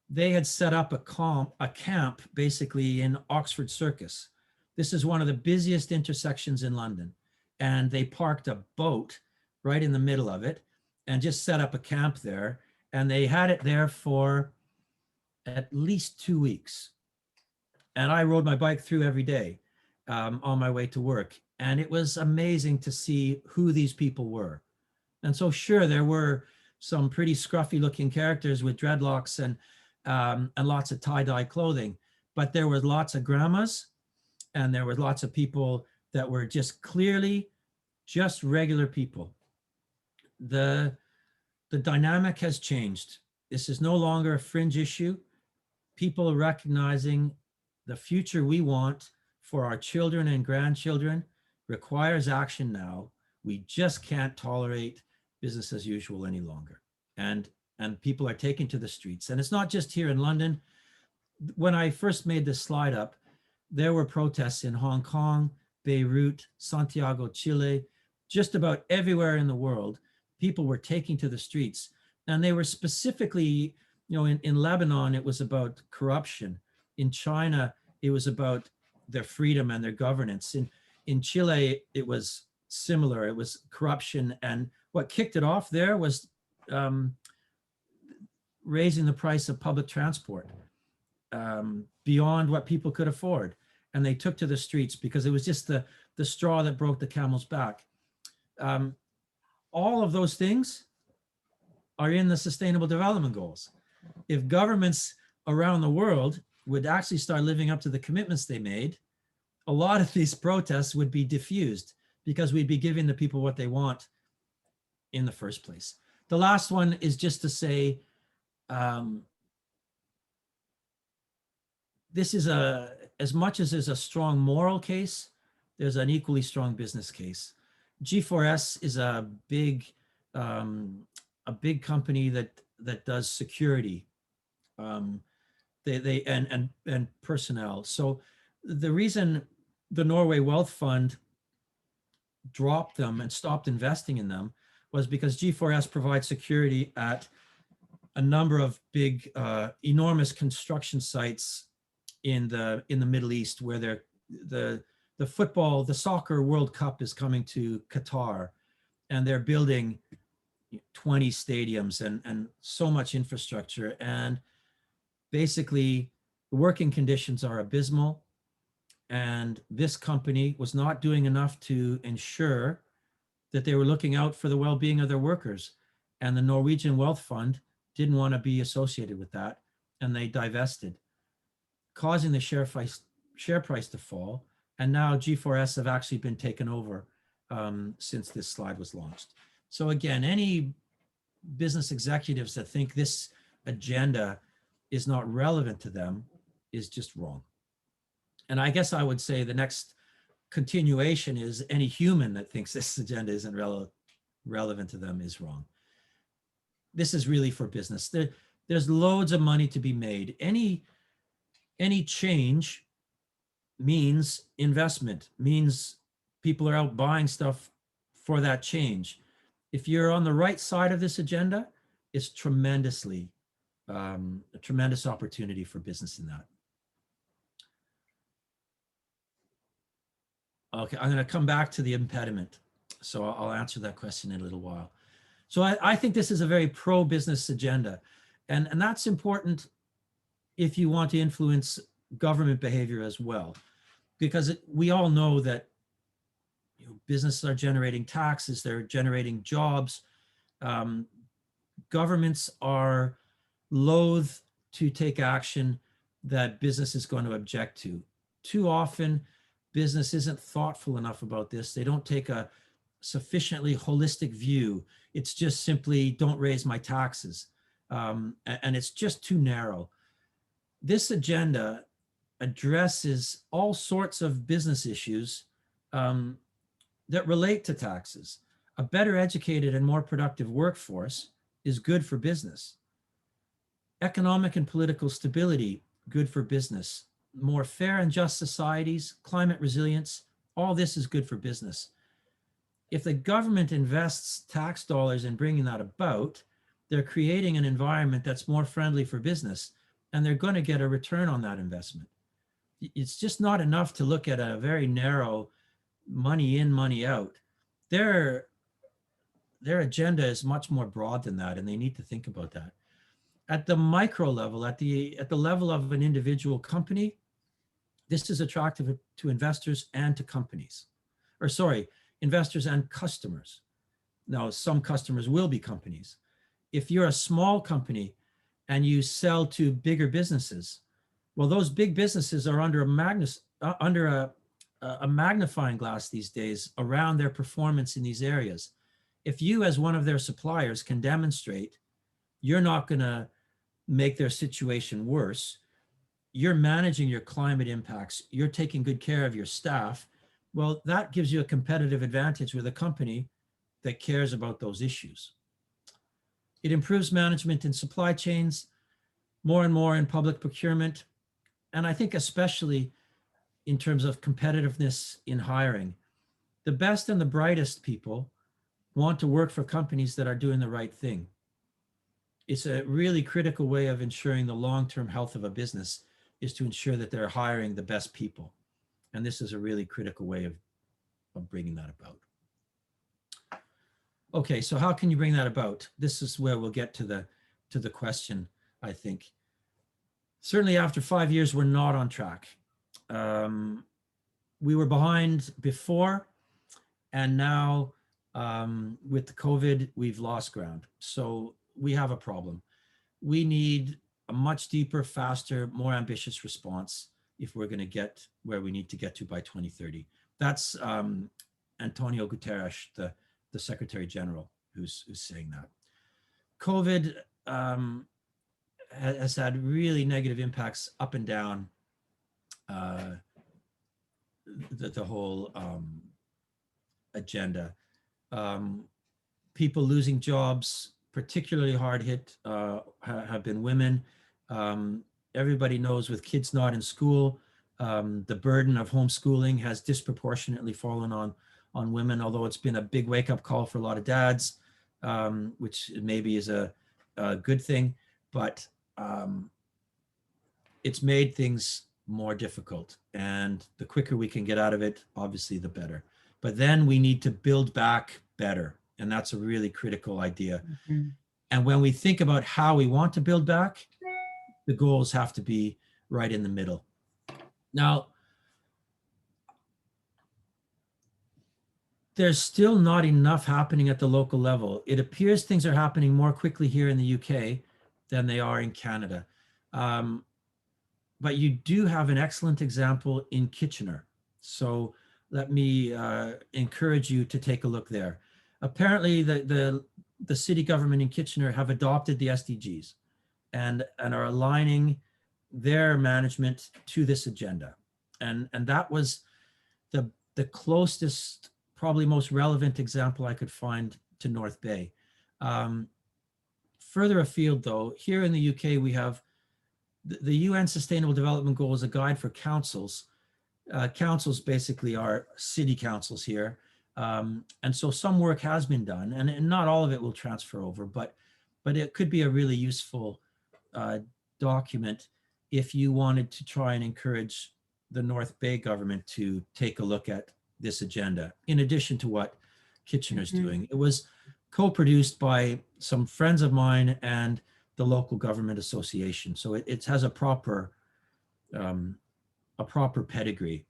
they had set up a camp basically in Oxford Circus. This is one of the busiest intersections in London. And they parked a boat right in the middle of it and just set up a camp there. And they had it there for at least 2 weeks. And I rode my bike through every day on my way to work. And it was amazing to see who these people were. And so sure, there were some pretty scruffy looking characters with dreadlocks and lots of tie-dye clothing, but there were lots of grandmas, and there were lots of people that were just clearly just regular people. The dynamic has changed. This is no longer a fringe issue. People are recognizing the future we want for our children and grandchildren requires action now. We just can't tolerate business as usual any longer. And people are taking to the streets. And it's not just here in London. When I first made this slide up, there were protests in Hong Kong, Beirut, Santiago, Chile, just about everywhere in the world. People were taking to the streets. And they were specifically, in Lebanon, it was about corruption. In China, it was about their freedom and their governance. In Chile, it was similar. It was corruption. And what kicked it off there was raising the price of public transport beyond what people could afford. And they took to the streets because it was just the straw that broke the camel's back. All of those things are in the Sustainable Development Goals. If governments around the world would actually start living up to the commitments they made, a lot of these protests would be diffused because we'd be giving the people what they want in the first place. The last one is just to say, this is as much as there's a strong moral case, there's an equally strong business case. G4S is a big company that does security, and personnel. So the reason the Norway Wealth Fund dropped them and stopped investing in them was because G4S provides security at a number of big, enormous construction sites in the Middle East, where the soccer World Cup is coming to Qatar, and they're building 20 stadiums and so much infrastructure. And basically, the working conditions are abysmal. And this company was not doing enough to ensure that they were looking out for the well-being of their workers. And the Norwegian Wealth Fund didn't want to be associated with that, and they divested, causing the share price to fall. And now G4S have actually been taken over since this slide was launched. So again, any business executives that think this agenda is not relevant to them is just wrong. And I guess I would say the next continuation is any human that thinks this agenda isn't relevant to them is wrong. This is really for business. There's loads of money to be made. Any change means investment, means people are out buying stuff for that change. If you're on the right side of this agenda, it's tremendously, a tremendous opportunity for business in that. Okay, I'm going to come back to the impediment. So I'll answer that question in a little while. So I think this is a very pro-business agenda. And that's important if you want to influence government behavior as well. Because we all know that businesses are generating taxes, they're generating jobs. Governments are loath to take action that business is going to object to. Too often, business isn't thoughtful enough about this. They don't take a sufficiently holistic view. It's just simply, don't raise my taxes. And it's just too narrow. This agenda addresses all sorts of business issues that relate to taxes. A better educated and more productive workforce is good for business. Economic and political stability, good for business. More fair and just societies, climate resilience, all this is good for business. If the government invests tax dollars in bringing that about, they're creating an environment that's more friendly for business, and they're going to get a return on that investment. It's just not enough to look at a very narrow money in, money out. Their agenda is much more broad than that, and they need to think about that. At the micro level, at the level of an individual company, this is attractive to investors and to companies. Or sorry, investors and customers. Now, some customers will be companies. If you're a small company and you sell to bigger businesses, well, those big businesses are under a magnifying glass these days around their performance in these areas. If you, as one of their suppliers, can demonstrate you're not going to make their situation worse, you're managing your climate impacts, you're taking good care of your staff, well, that gives you a competitive advantage with a company that cares about those issues. It improves management in supply chains, more and more in public procurement, and I think especially in terms of competitiveness in hiring. The best and the brightest people want to work for companies that are doing the right thing. It's a really critical way of ensuring the long-term health of a business is to ensure that they're hiring the best people. And this is a really critical way of bringing that about. Okay, so how can you bring that about? This is where we'll get to the question. I think. Certainly after 5 years, we're not on track. We were behind before, and now with the COVID, we've lost ground. So we have a problem. We need a much deeper, faster, more ambitious response if we're going to get where we need to get to by 2030. That's Antonio Guterres, the Secretary General, who's saying that. COVID has had really negative impacts up and down the whole agenda. People losing jobs, particularly hard hit, have been women. Everybody knows with kids not in school, the burden of homeschooling has disproportionately fallen on women, although it's been a big wake-up call for a lot of dads, which maybe is a good thing, but it's made things more difficult. And the quicker we can get out of it, obviously, the better. But then we need to build back better. And that's a really critical idea. Mm-hmm. And when we think about how we want to build back, the goals have to be right in the middle. Now, there's still not enough happening at the local level. It appears things are happening more quickly here in the UK than they are in Canada. But you do have an excellent example in Kitchener. So let me encourage you to take a look there. Apparently the city government in Kitchener have adopted the SDGs and are aligning their management to this agenda. And that was the closest, probably most relevant example I could find to North Bay. Further afield though, here in the UK, we have the UN Sustainable Development Goals, a guide for councils. Councils basically are city councils here. And so some work has been done, and not all of it will transfer over, but it could be a really useful document if you wanted to try and encourage the North Bay government to take a look at this agenda, in addition to what Kitchener's doing. It was co-produced by some friends of mine and the local government association. So it has a proper pedigree.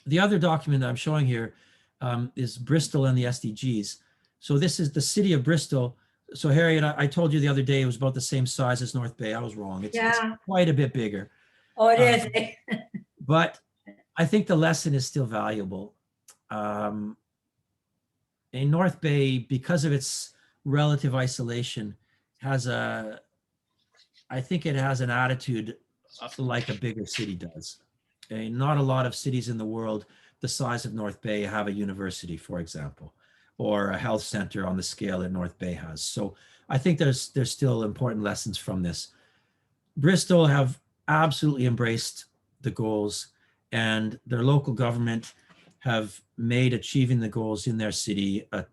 The other document that I'm showing here is Bristol and the SDGs. So this is the city of Bristol. So Harriet, I told you the other day it was about the same size as North Bay. I was wrong. It's quite a bit bigger. Oh, it is. But I think the lesson is still valuable. In North Bay, because of its relative isolation, I think it has an attitude like a bigger city does. Not a lot of cities in the world the size of North Bay have a university, for example, or a health center on the scale that North Bay has. So I think there's still important lessons from this. Bristol have absolutely embraced the goals, and their local government have made achieving the goals in their city a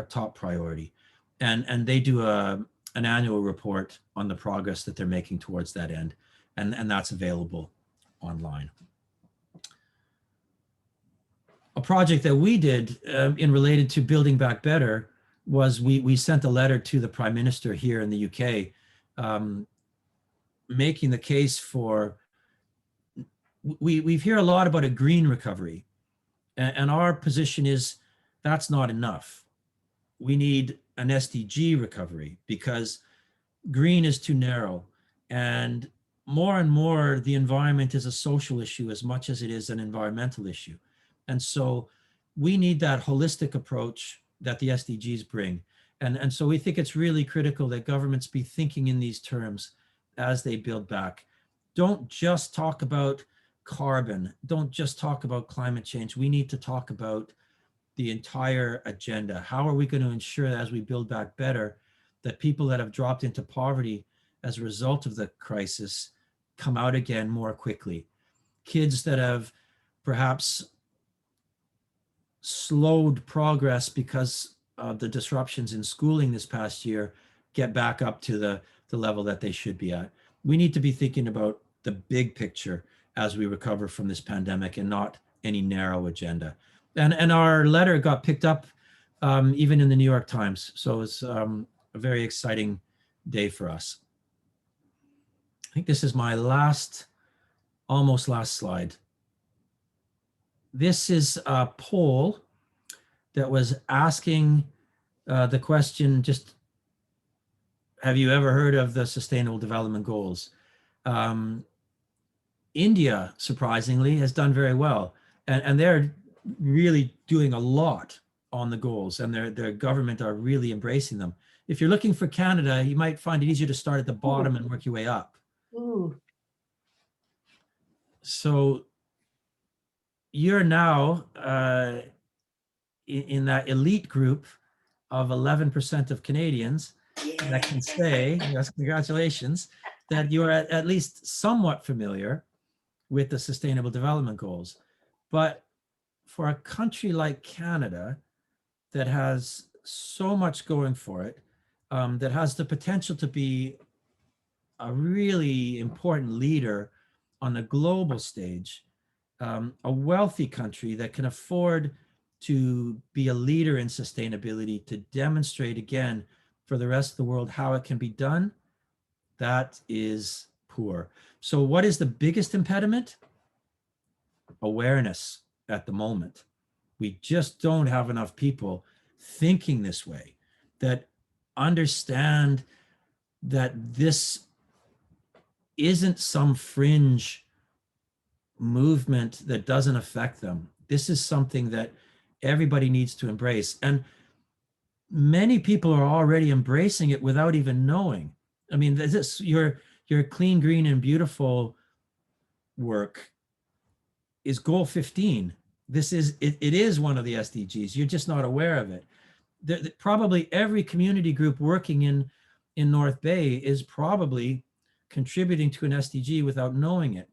top priority. And they do an annual report on the progress that they're making towards that end. And that's available online. A project that we did in related to building back better was we sent a letter to the Prime Minister here in the UK, making the case for, we've heard a lot about a green recovery, and our position is that's not enough. We need an SDG recovery because green is too narrow, and more the environment is a social issue as much as it is an environmental issue. And so we need that holistic approach that the SDGs bring. And so we think it's really critical that governments be thinking in these terms as they build back. Don't just talk about carbon. Don't just talk about climate change. We need to talk about the entire agenda. How are we going to ensure that as we build back better, that people that have dropped into poverty as a result of the crisis come out again more quickly? Kids that have perhaps slowed progress because of the disruptions in schooling this past year get back up to the level that they should be at. We need to be thinking about the big picture as we recover from this pandemic and not any narrow agenda. And our letter got picked up even in the New York Times. So it's a very exciting day for us. think this is my almost last slide. This is a poll that was asking the question, just, have you ever heard of the Sustainable Development Goals? India, surprisingly, has done very well. And they're really doing a lot on the goals, and their government are really embracing them. If you're looking for Canada, you might find it easier to start at the bottom and work your way up. Ooh. So you're now in that elite group of 11% of Canadians that can say, yes, congratulations, that you are at least somewhat familiar with the Sustainable Development Goals. But for a country like Canada that has so much going for it, that has the potential to be a really important leader on the global stage, a wealthy country that can afford to be a leader in sustainability, to demonstrate again for the rest of the world how it can be done, that is poor. So what is the biggest impediment? Awareness at the moment. We just don't have enough people thinking this way, that understand that this isn't some fringe movement that doesn't affect them. This is something that everybody needs to embrace. And many people are already embracing it without even knowing. I mean, this your clean, green, and beautiful work is goal 15. This is, it is one of the SDGs. You're just not aware of it. Probably every community group working in North Bay is probably contributing to an SDG without knowing it.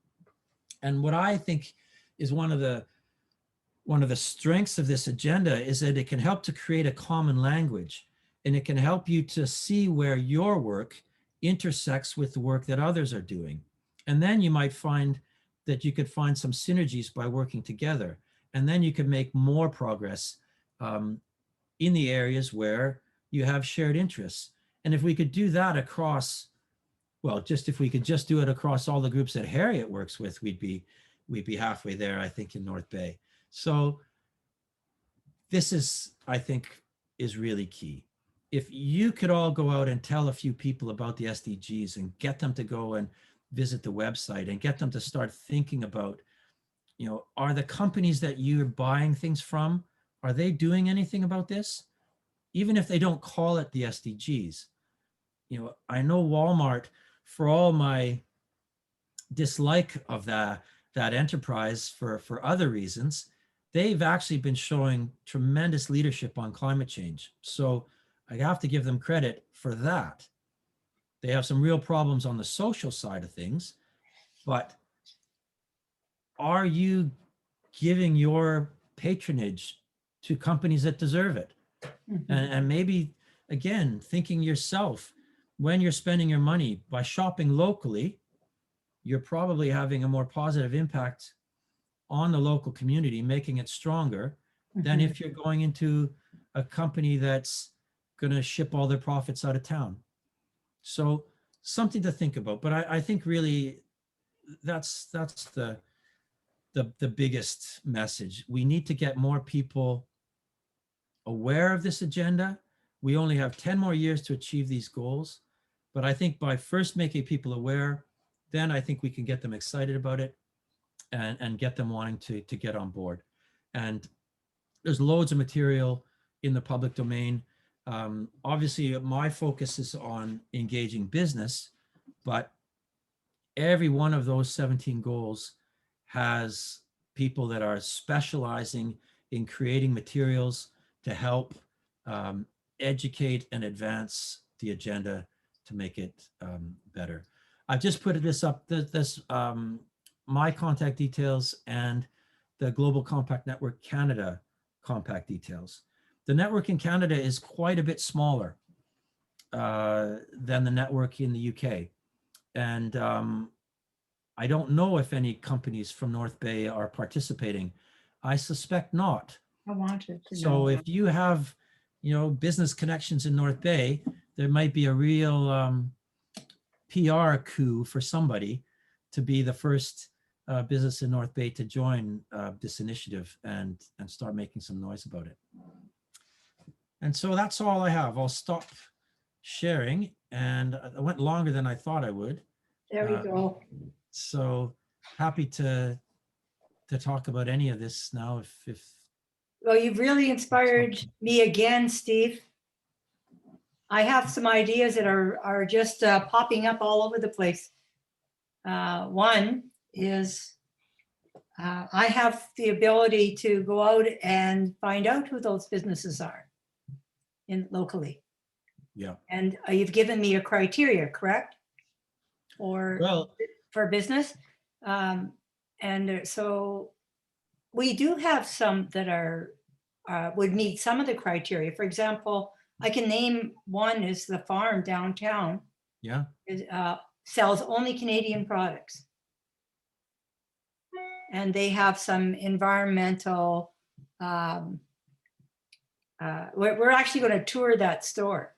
And what I think is one of the strengths of this agenda is that it can help to create a common language, and it can help you to see where your work intersects with the work that others are doing. And then you might find that you could find some synergies by working together. And then you can make more progress in the areas where you have shared interests. And if we could do that across, well, just if we could just do it across all the groups that Harriet works with, we'd be halfway there, I think, in North Bay. So this is, I think, is really key. If you could all go out and tell a few people about the SDGs and get them to go and visit the website and get them to start thinking about, you know, are the companies that you're buying things from, are they doing anything about this? Even if they don't call it the SDGs. You know, I know Walmart, for all my dislike of that enterprise for other reasons, they've actually been showing tremendous leadership on climate change. So I have to give them credit for that. They have some real problems on the social side of things, but are you giving your patronage to companies that deserve it? Mm-hmm. And maybe, again, thinking yourself, when you're spending your money by shopping locally, you're probably having a more positive impact on the local community, making it stronger, mm-hmm. than if you're going into a company that's going to ship all their profits out of town. So something to think about. But I think really that's the biggest message. We need to get more people aware of this agenda. We only have 10 more years to achieve these goals. But I think by first making people aware, then I think we can get them excited about it and get them wanting to get on board. And there's loads of material in the public domain. Obviously, my focus is on engaging business, but every one of those 17 goals has people that are specializing in creating materials to help educate and advance the agenda to make it better. I've just put this up, my contact details and the Global Compact Network Canada contact details. The network in Canada is quite a bit smaller than the network in the UK. And I don't know if any companies from North Bay are participating. I suspect not. I wanted to know. So if you have, you know, business connections in North Bay, there might be a real PR coup for somebody to be the first business in North Bay to join this initiative and start making some noise about it. And so that's all I have. I'll stop sharing, and I went longer than I thought I would. There we go. So happy to talk about any of this now. If Well, you've really inspired me again, Steve. I have some ideas that are just popping up all over the place. One is I have the ability to go out and find out who those businesses are locally. yeah, And you've given me a criteria, correct? Or well, for business. So we do have some that are would meet some of the criteria. For example, I can name one is the farm downtown. yeah, It sells only Canadian products. And they have some environmental, we're actually going to tour that store.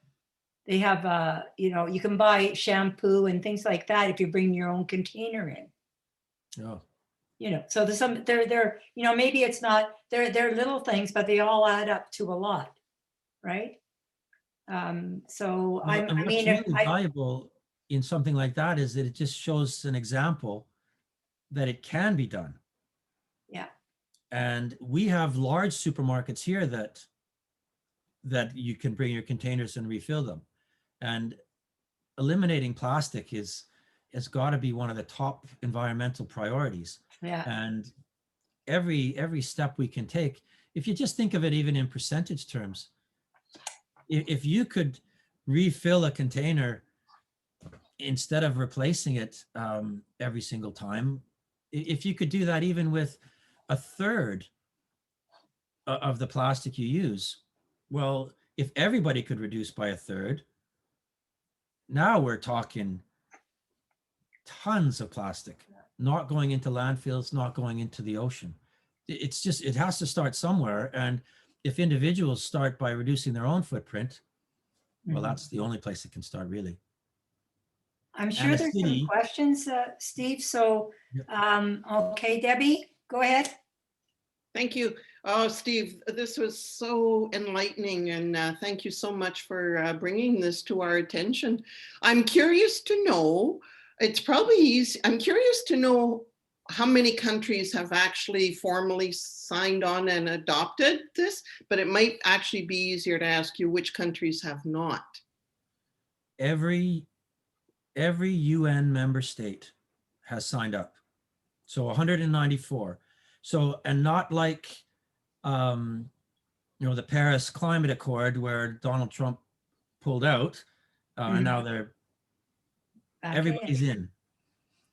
They have, you can buy shampoo and things like that if you bring your own container in. oh, So there's some, they're, maybe it's not, they're little things, but they all add up to a lot, right? So well, and what's if really valuable in something like that is that it just shows an example that it can be done. Yeah. And we have large supermarkets here that you can bring your containers and refill them. And eliminating plastic has got to be one of the top environmental priorities. Yeah. And every step we can take, if you just think of it even in percentage terms, if you could refill a container instead of replacing it every single time, if you could do that even with a third of the plastic you use, well, if everybody could reduce by a third, now we're talking tons of plastic not going into landfills, not going into the ocean. It's just, it has to start somewhere. And if individuals start by reducing their own footprint, well, that's the only place it can start, really. I'm sure there's some questions, Steve. So, okay, Debbie, go ahead. Thank you. Oh, Steve, this was so enlightening, and thank you so much for bringing this to our attention. I'm curious to know, it's probably easy, I'm curious to know how many countries have actually formally signed on and adopted this, but it might actually be easier to ask you which countries have not. Every UN member state has signed up. So 194. So, and not like, the Paris Climate Accord where Donald Trump pulled out, and now everybody's in,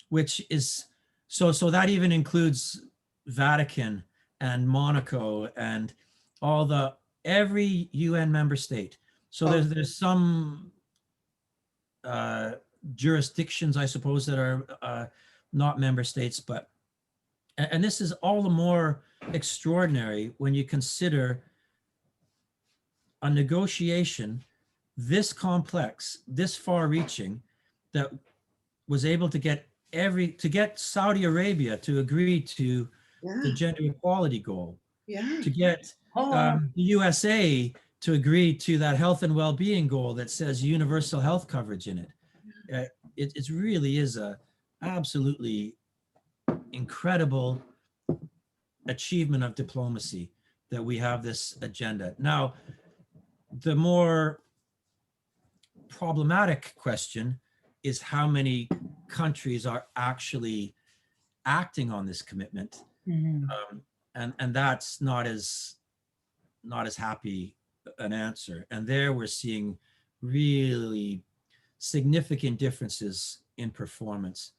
which is, so that even includes Vatican and Monaco and every UN member state. So there's some jurisdictions, I suppose, that are not member states, but, and this is all the more extraordinary when you consider a negotiation this complex, this far-reaching, that was able to get Saudi Arabia to agree to the gender equality goal, to get the USA to agree to that health and well-being goal that says universal health coverage in it. It really is a absolutely incredible achievement of diplomacy that we have this agenda. Now, the more problematic question is how many countries are actually acting on this commitment. And that's not as happy an answer. And there we're seeing really significant differences in performance.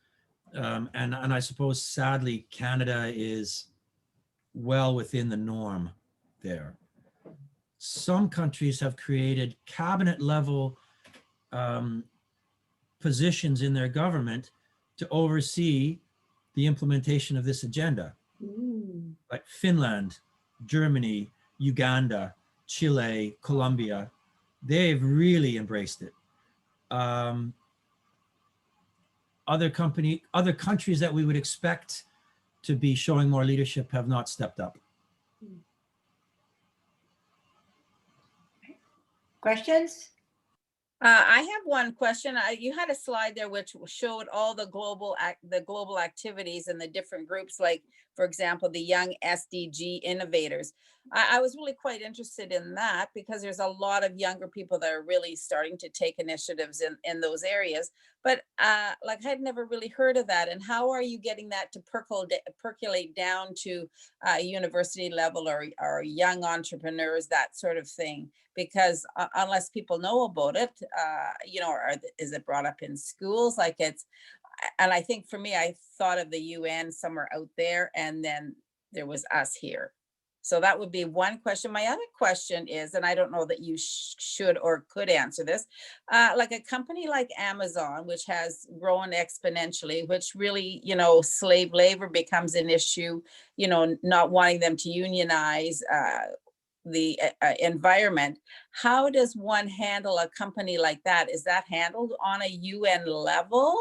And I suppose, sadly, Canada is well within the norm there. Some countries have created cabinet level positions in their government to oversee the implementation of this agenda. Like Finland, Germany, Uganda, Chile, Colombia, they've really embraced it. other countries that we would expect to be showing more leadership have not stepped up. Questions? I have one question. You had a slide there which showed all the global activities and the different groups, like, for example, the young SDG innovators. I was really quite interested in that because there's a lot of younger people that are really starting to take initiatives in those areas. But like, I'd never really heard of that. And how are you getting that to percolate down to university level or young entrepreneurs, that sort of thing? Because unless people know about it, you know, is it brought up in schools? Like, it's, and I think for me, I thought of the UN somewhere out there, and then there was us here. So that would be one question. My other question is, and I don't know that you should or could answer this, like a company like Amazon, which has grown exponentially, which really, you know, slave labor becomes an issue, you know, not wanting them to unionize, the environment. How does one handle a company like that? Is that handled on a UN level,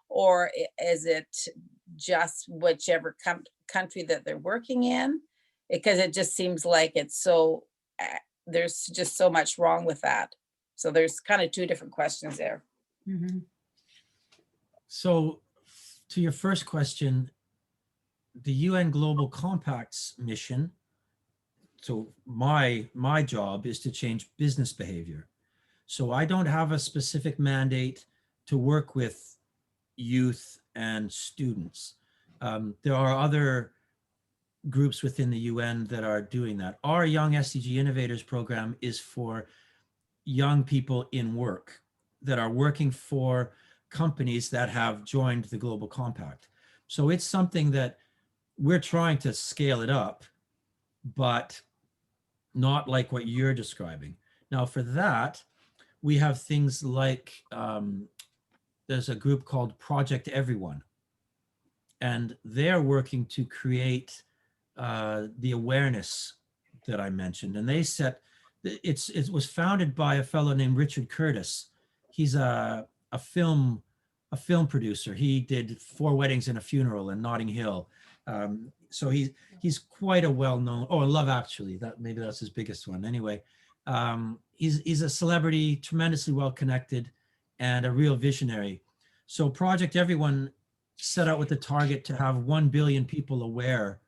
or is it just whichever country that they're working in? Because it just seems like it's so, there's just so much wrong with that. So there's kind of two different questions there. Mm-hmm. So to your first question, the UN Global Compact's mission, so my job is to change business behavior. So I don't have a specific mandate to work with youth and students. There are other groups within the UN that are doing that. Our Young SDG Innovators program is for young people in work that are working for companies that have joined the Global Compact. So it's something that we're trying to scale it up, but not like what you're describing. Now for that, we have things like, there's a group called Project Everyone, and they're working to create the awareness that I mentioned. And they set, it was founded by a fellow named Richard Curtis. He's a film producer. He did 4 Weddings and a Funeral in Notting Hill. So he's quite a well-known, oh, Love Actually, that maybe that's his biggest one. Anyway, he's a celebrity, tremendously well-connected, and a real visionary. So Project Everyone set out with the target to have 1 billion people aware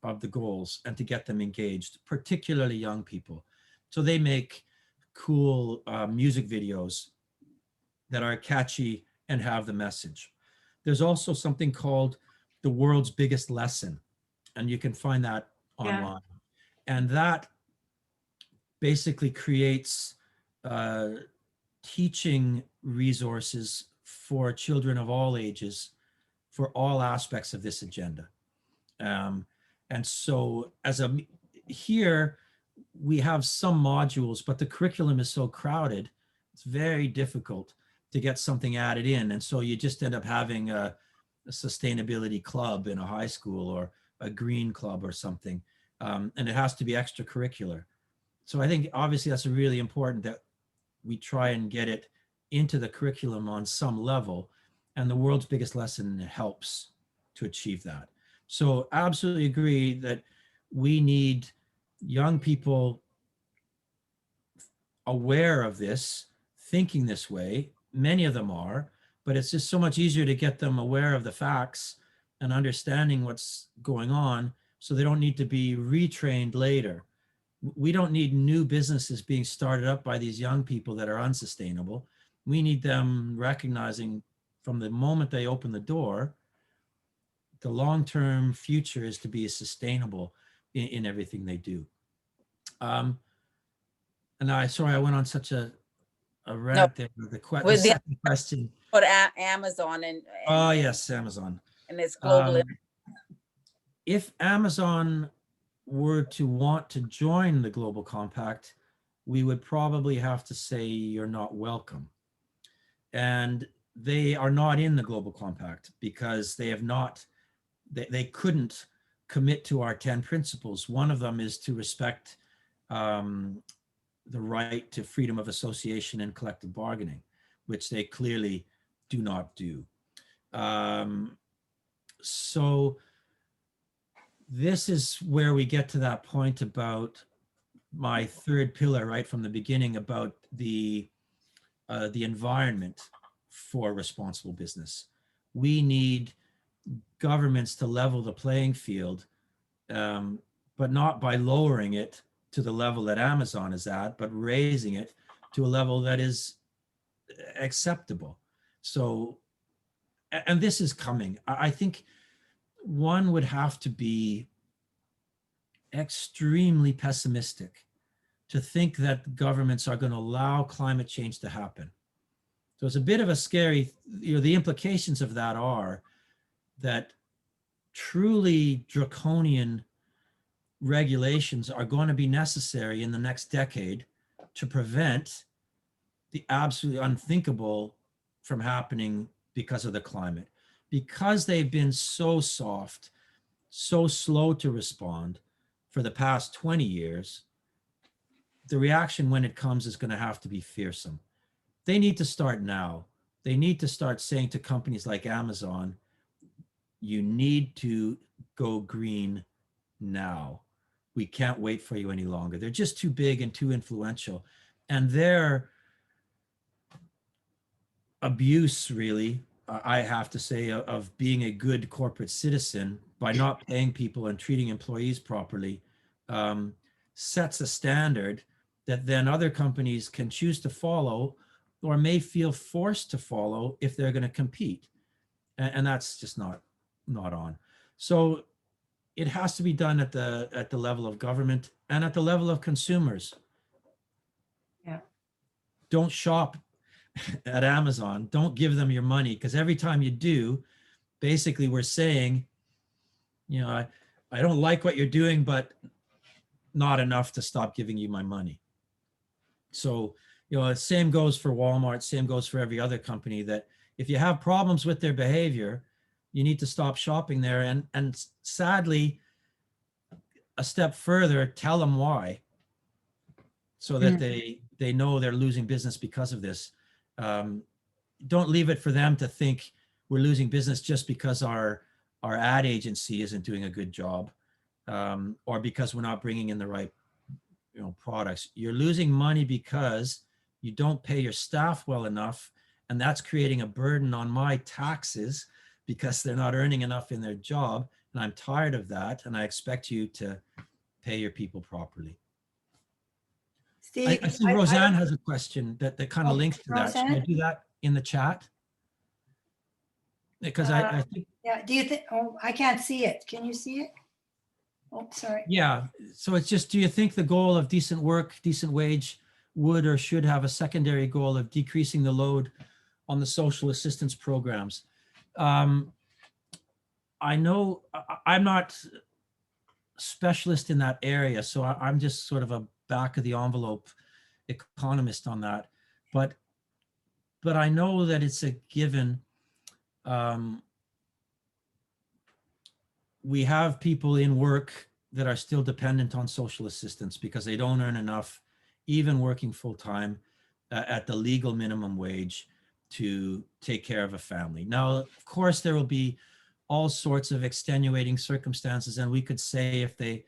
of the goals and to get them engaged, particularly young people. So they make cool music videos that are catchy and have the message. There's also something called The World's Biggest Lesson, and you can find that online. And that basically creates teaching resources for children of all ages for all aspects of this agenda. And so here we have some modules, but the curriculum is so crowded, it's very difficult to get something added in. And so you just end up having a sustainability club in a high school or a green club or something. And it has to be extracurricular. So I think obviously that's really important that we try and get it into the curriculum on some level, and the World's Biggest Lesson helps to achieve that. So absolutely agree that we need young people aware of this, thinking this way. Many of them are, but it's just so much easier to get them aware of the facts and understanding what's going on so they don't need to be retrained later. We don't need new businesses being started up by these young people that are unsustainable. We need them recognizing from the moment they open the door, the long-term future is to be sustainable in everything they do. And sorry, I went on such a rant there. The second question. But Amazon and oh yes, Amazon. And it's global. If Amazon were to want to join the Global Compact, we would probably have to say you're not welcome. And they are not in the Global Compact because they have not, they couldn't commit to our 10 principles. One of them is to respect the right to freedom of association and collective bargaining, which they clearly do not do. So this is where we get to that point about my third pillar right from the beginning about the environment for responsible business. We need governments to level the playing field, but not by lowering it to the level that Amazon is at, but raising it to a level that is acceptable. So, and this is coming. I think one would have to be extremely pessimistic to think that governments are going to allow climate change to happen. So it's a bit of a scary, the implications of that are that truly draconian regulations are going to be necessary in the next decade to prevent the absolutely unthinkable from happening because of the climate. Because they've been so soft, so slow to respond for the past 20 years, the reaction when it comes is going to have to be fearsome. They need to start now. They need to start saying to companies like Amazon, you need to go green now. We can't wait for you any longer. They're just too big and too influential. And their abuse, really, I have to say, of being a good corporate citizen by not paying people and treating employees properly, sets a standard that then other companies can choose to follow or may feel forced to follow if they're going to compete. And that's just not on. So it has to be done at the level of government and at the level of consumers. Yeah. Don't shop at Amazon. Don't give them your money, because every time you do, basically we're saying, I don't like what you're doing, but not enough to stop giving you my money. So, same goes for Walmart, same goes for every other company, that if you have problems with their behavior, you need to stop shopping there. And sadly, a step further, tell them why, so that they know they're losing business because of this. Don't leave it for them to think we're losing business just because our ad agency isn't doing a good job, or because we're not bringing in the right products. You're losing money because you don't pay your staff well enough, and that's creating a burden on my taxes because they're not earning enough in their job. And I'm tired of that, and I expect you to pay your people properly. Steve, I see Roseanne has a question that kind of links to that. Should I Roseanne? do that in the chat? Because I think, Yeah, do you think, I can't see it. Can you see it? Oh, sorry. yeah. So it's just, do you think the goal of decent work, decent wage would or should have a secondary goal of decreasing the load on the social assistance programs? I know I'm not specialist in that area, so I'm just sort of a back of the envelope economist on that. But I know that it's a given. We have people in work that are still dependent on social assistance because they don't earn enough, even working full time at the legal minimum wage, to take care of a family. Now, of course, there will be all sorts of extenuating circumstances, and we could say if they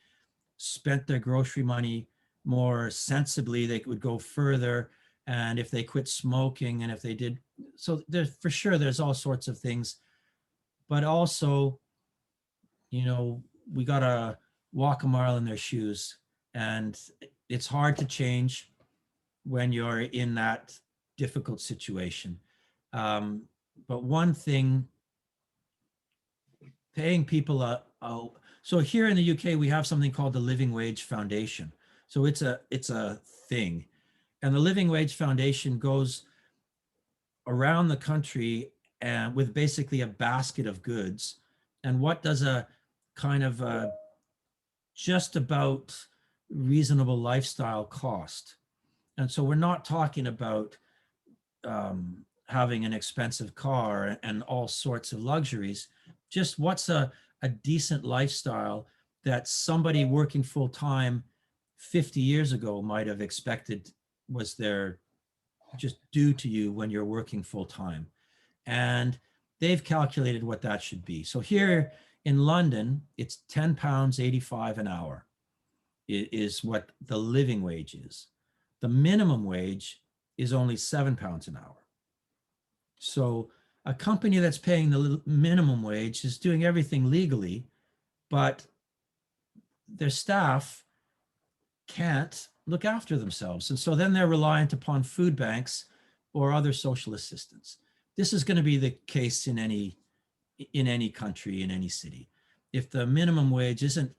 spent their grocery money more sensibly, they would go further. And if they quit smoking, and if they did, so there's for sure there's all sorts of things, but also, we gotta walk a mile in their shoes, and it's hard to change when you're in that difficult situation. But one thing, paying people so here in the UK, we have something called the Living Wage Foundation. So it's a thing. And the Living Wage Foundation goes around the country and with basically a basket of goods. And what does a kind of just about reasonable lifestyle cost? And so we're not talking about having an expensive car and all sorts of luxuries. Just what's a decent lifestyle that somebody working full time 50 years ago might have expected was there just due to you when you're working full time. And they've calculated what that should be. So here in London, it's £10.85 an hour is what the living wage is. The minimum wage is only £7 an hour. So a company that's paying the minimum wage is doing everything legally, but their staff can't look after themselves. And so then they're reliant upon food banks or other social assistance. This is going to be the case in any country, in any city. If the minimum wage isn't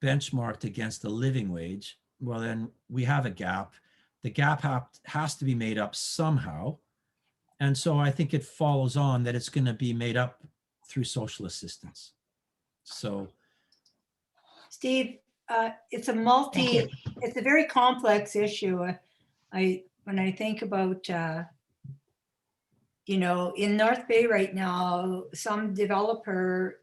benchmarked against the living wage, well, then we have a gap. The gap has to be made up somehow. And so I think it follows on that it's going to be made up through social assistance. So, Steve, it's a very complex issue. When I think about, in North Bay right now, some developer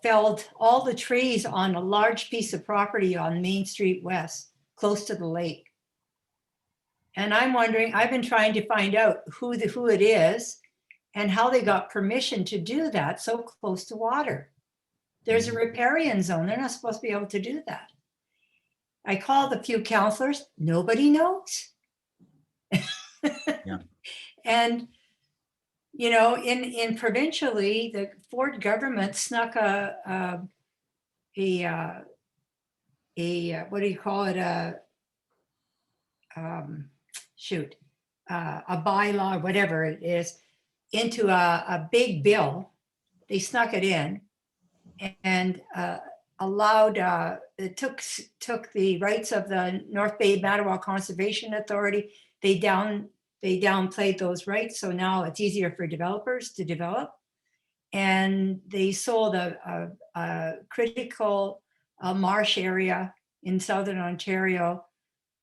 felled all the trees on a large piece of property on Main Street West, close to the lake. And I'm wondering, I've been trying to find out who it is and how they got permission to do that so close to water. There's a riparian zone. They're not supposed to be able to do that. I called a few counselors. Nobody knows. Yeah. And, in provincially, the Ford government snuck a what do you call it? A bylaw, whatever it is, into a big bill. They snuck it in and allowed, it took the rights of the North Bay Mattawa Conservation Authority. They downplayed those rights. So now it's easier for developers to develop. And they sold a critical marsh area in Southern Ontario,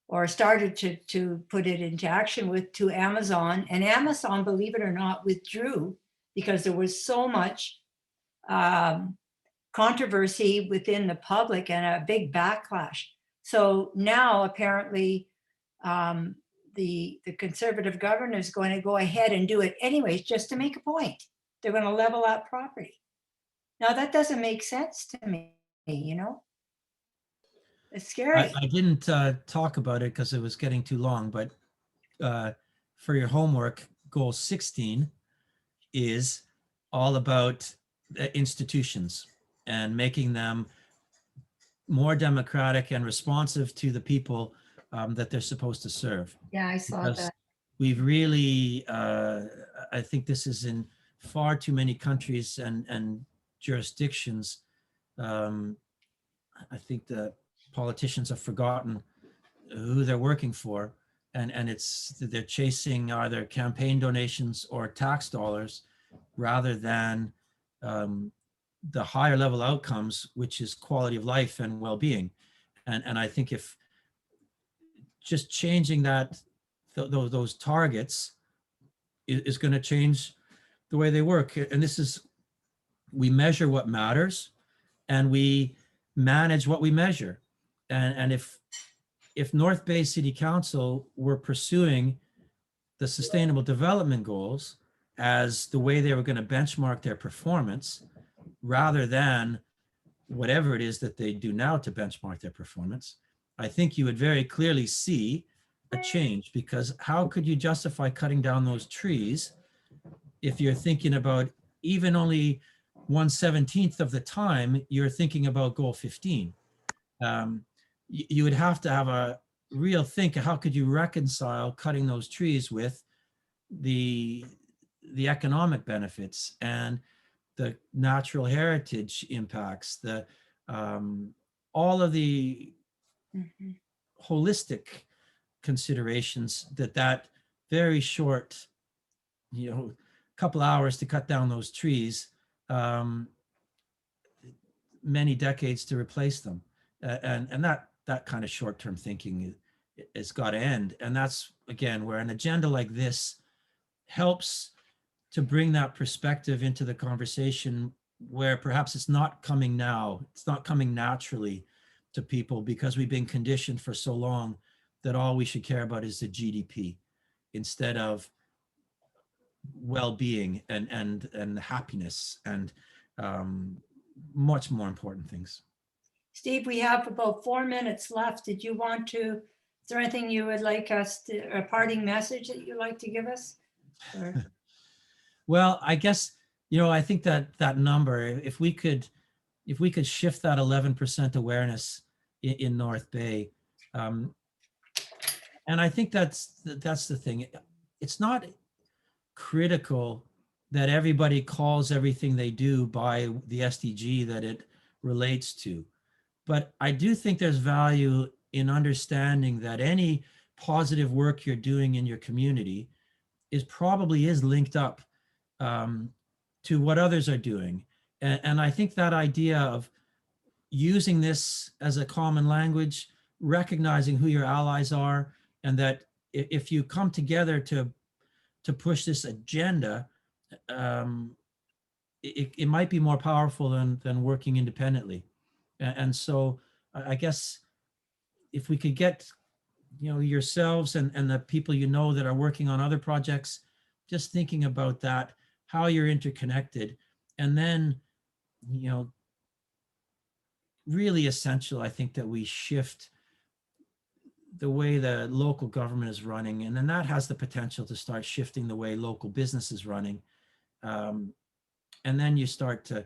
or started to put it into action to Amazon. And Amazon, believe it or not, withdrew because there was so much controversy within the public and a big backlash. So now apparently the conservative governor is going to go ahead and do it anyways, just to make a point. They're going to level out property. Now that doesn't make sense to me, It's scary. I didn't talk about it because it was getting too long, but for your homework, goal 16 is all about institutions and making them more democratic and responsive to the people that they're supposed to serve. Yeah, I saw Because that. we've really, I think this is in far too many countries and jurisdictions. I think the politicians have forgotten who they're working for, and they're chasing either campaign donations or tax dollars rather than the higher level outcomes, which is quality of life and well-being. And I think if just changing those targets is going to change the way they work. And we measure what matters and we manage what we measure. And if North Bay City Council were pursuing the Sustainable Development Goals as the way they were going to benchmark their performance, rather than whatever it is that they do now to benchmark their performance, I think you would very clearly see a change. Because how could you justify cutting down those trees if you're thinking about even only 1/17 of the time you're thinking about goal 15? You would have to have a real think, how could you reconcile cutting those trees with the economic benefits and the natural heritage impacts, all of the holistic considerations that very short, couple hours to cut down those trees, many decades to replace them. And that kind of short-term thinking has got to end. And that's, again, where an agenda like this helps to bring that perspective into the conversation, where perhaps it's not coming now, it's not coming naturally to people because we've been conditioned for so long that all we should care about is the GDP, instead of well-being and happiness and much more important things. Steve, we have about 4 minutes left. Did you want to, is there anything you would like us to, a parting message that you'd like to give us? Or- Well, I guess, I think that number, if we could shift that 11% awareness in North Bay, and I think that's the thing. It's not critical that everybody calls everything they do by the SDG that it relates to. But I do think there's value in understanding that any positive work you're doing in your community probably is linked up to what others are doing. And I think that idea of using this as a common language, recognizing who your allies are, and that if you come together to push this agenda, it might be more powerful than working independently. And so I guess if we could get, yourselves and the people that are working on other projects, just thinking about that, how you're interconnected, and then, really essential, I think, that we shift the way the local government is running, and then that has the potential to start shifting the way local business is running. And then you start to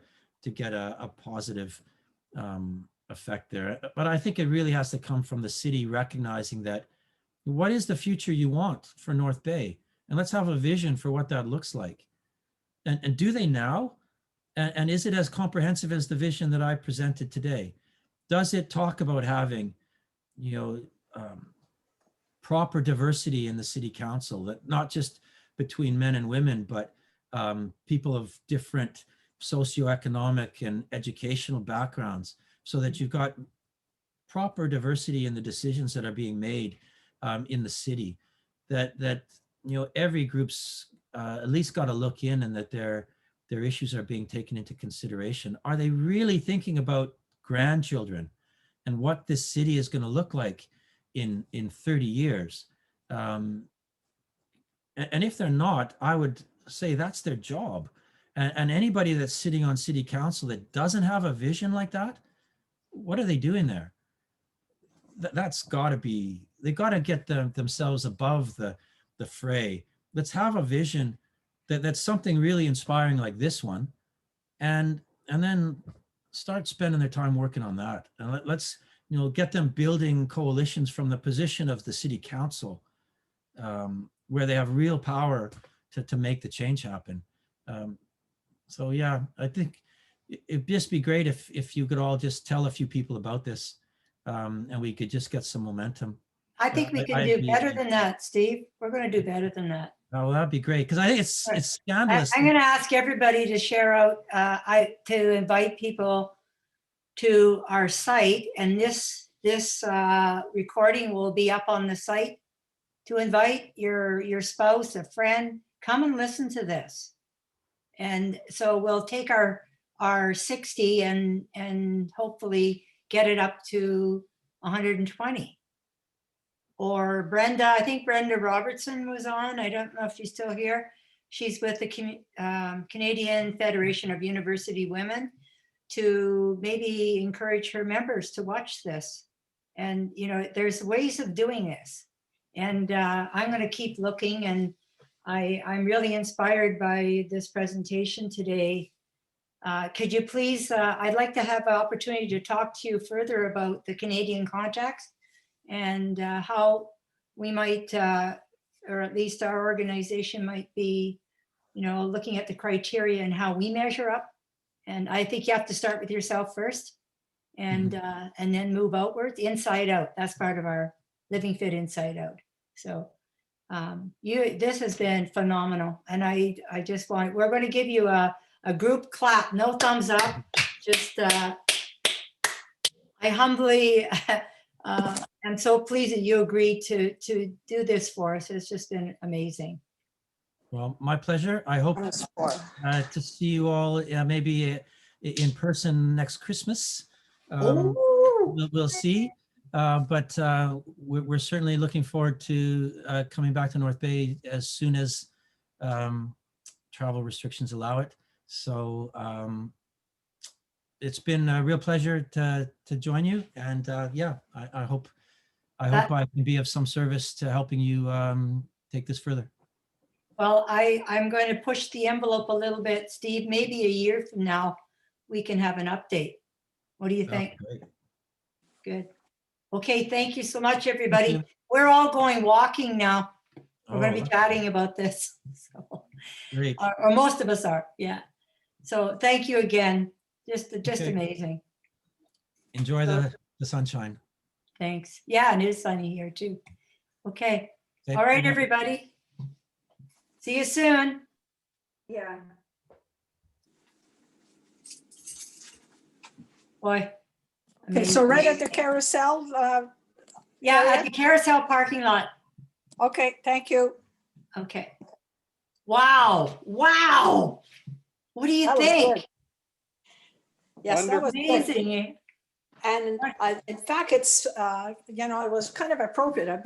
get a positive effect there. But I think it really has to come from the city recognizing that what is the future you want for North Bay? And let's have a vision for what that looks like. And do they now? And is it as comprehensive as the vision that I presented today? Does it talk about having, proper diversity in the city council, that not just between men and women, but people of different socioeconomic and educational backgrounds, so that you've got proper diversity in the decisions that are being made in the city, that every group's at least got to look in, and that their issues are being taken into consideration. Are they really thinking about grandchildren and what this city is going to look like in 30 years? And if they're not, I would say that's their job. And anybody that's sitting on city council that doesn't have a vision like that, what are they doing there? That's got to be, they got to get themselves above the fray. Let's have a vision that's something really inspiring like this one, and then start spending their time working on that. And let's get them building coalitions from the position of the city council, where they have real power to make the change happen. So yeah, I think it'd just be great if you could all just tell a few people about this, and we could just get some momentum. I think we can do better than that, Steve. We're going to do better than that. Oh, that'd be great, because I think it's scandalous. I'm going to ask everybody to share out, to invite people to our site, and this recording will be up on the site. To invite your spouse, a friend, come and listen to this. And so we'll take our 60 and hopefully get it up to 120. Or Brenda, I think Brenda Robertson was on. I don't know if she's still here. She's with the Canadian Federation of University Women, to maybe encourage her members to watch this. And, there's ways of doing this. And I'm going to keep looking, and I'm really inspired by this presentation today. Could you please, I'd like to have an opportunity to talk to you further about the Canadian context, and how we might, or at least our organization might be, looking at the criteria and how we measure up. And I think you have to start with yourself first, and then move outwards, inside out. That's part of our Living Fit Inside Out. So this has been phenomenal. And I just we're going to give you a group clap, no thumbs up, just I humbly am so pleased that you agreed to do this for us. It's just been amazing. Well, my pleasure. I hope to see you all maybe in person next Christmas. We'll see. But we're certainly looking forward to coming back to North Bay as soon as travel restrictions allow it. So it's been a real pleasure to join you. And yeah, I hope I can be of some service to helping you take this further. Well, I'm going to push the envelope a little bit. Steve, maybe a year from now, we can have an update. What do you think? Great. Good. Okay, thank you so much, everybody. you. We're all going walking now. We're going to Oh, be chatting about this. So, great. or most of us are, yeah. So thank you again. Just Okay. amazing. Enjoy So- the sunshine. Thanks. Yeah, and it is sunny here too. Okay. Okay, All right, good night. everybody. See you soon. Yeah. Boy. Okay, so amazing. right at the carousel, Yeah, area? at the carousel parking lot. okay, thank you. Okay. Wow. Wow. What do you That was think? good. Yes, that was good. Amazing. And in fact, it's, it was kind of appropriate. I've been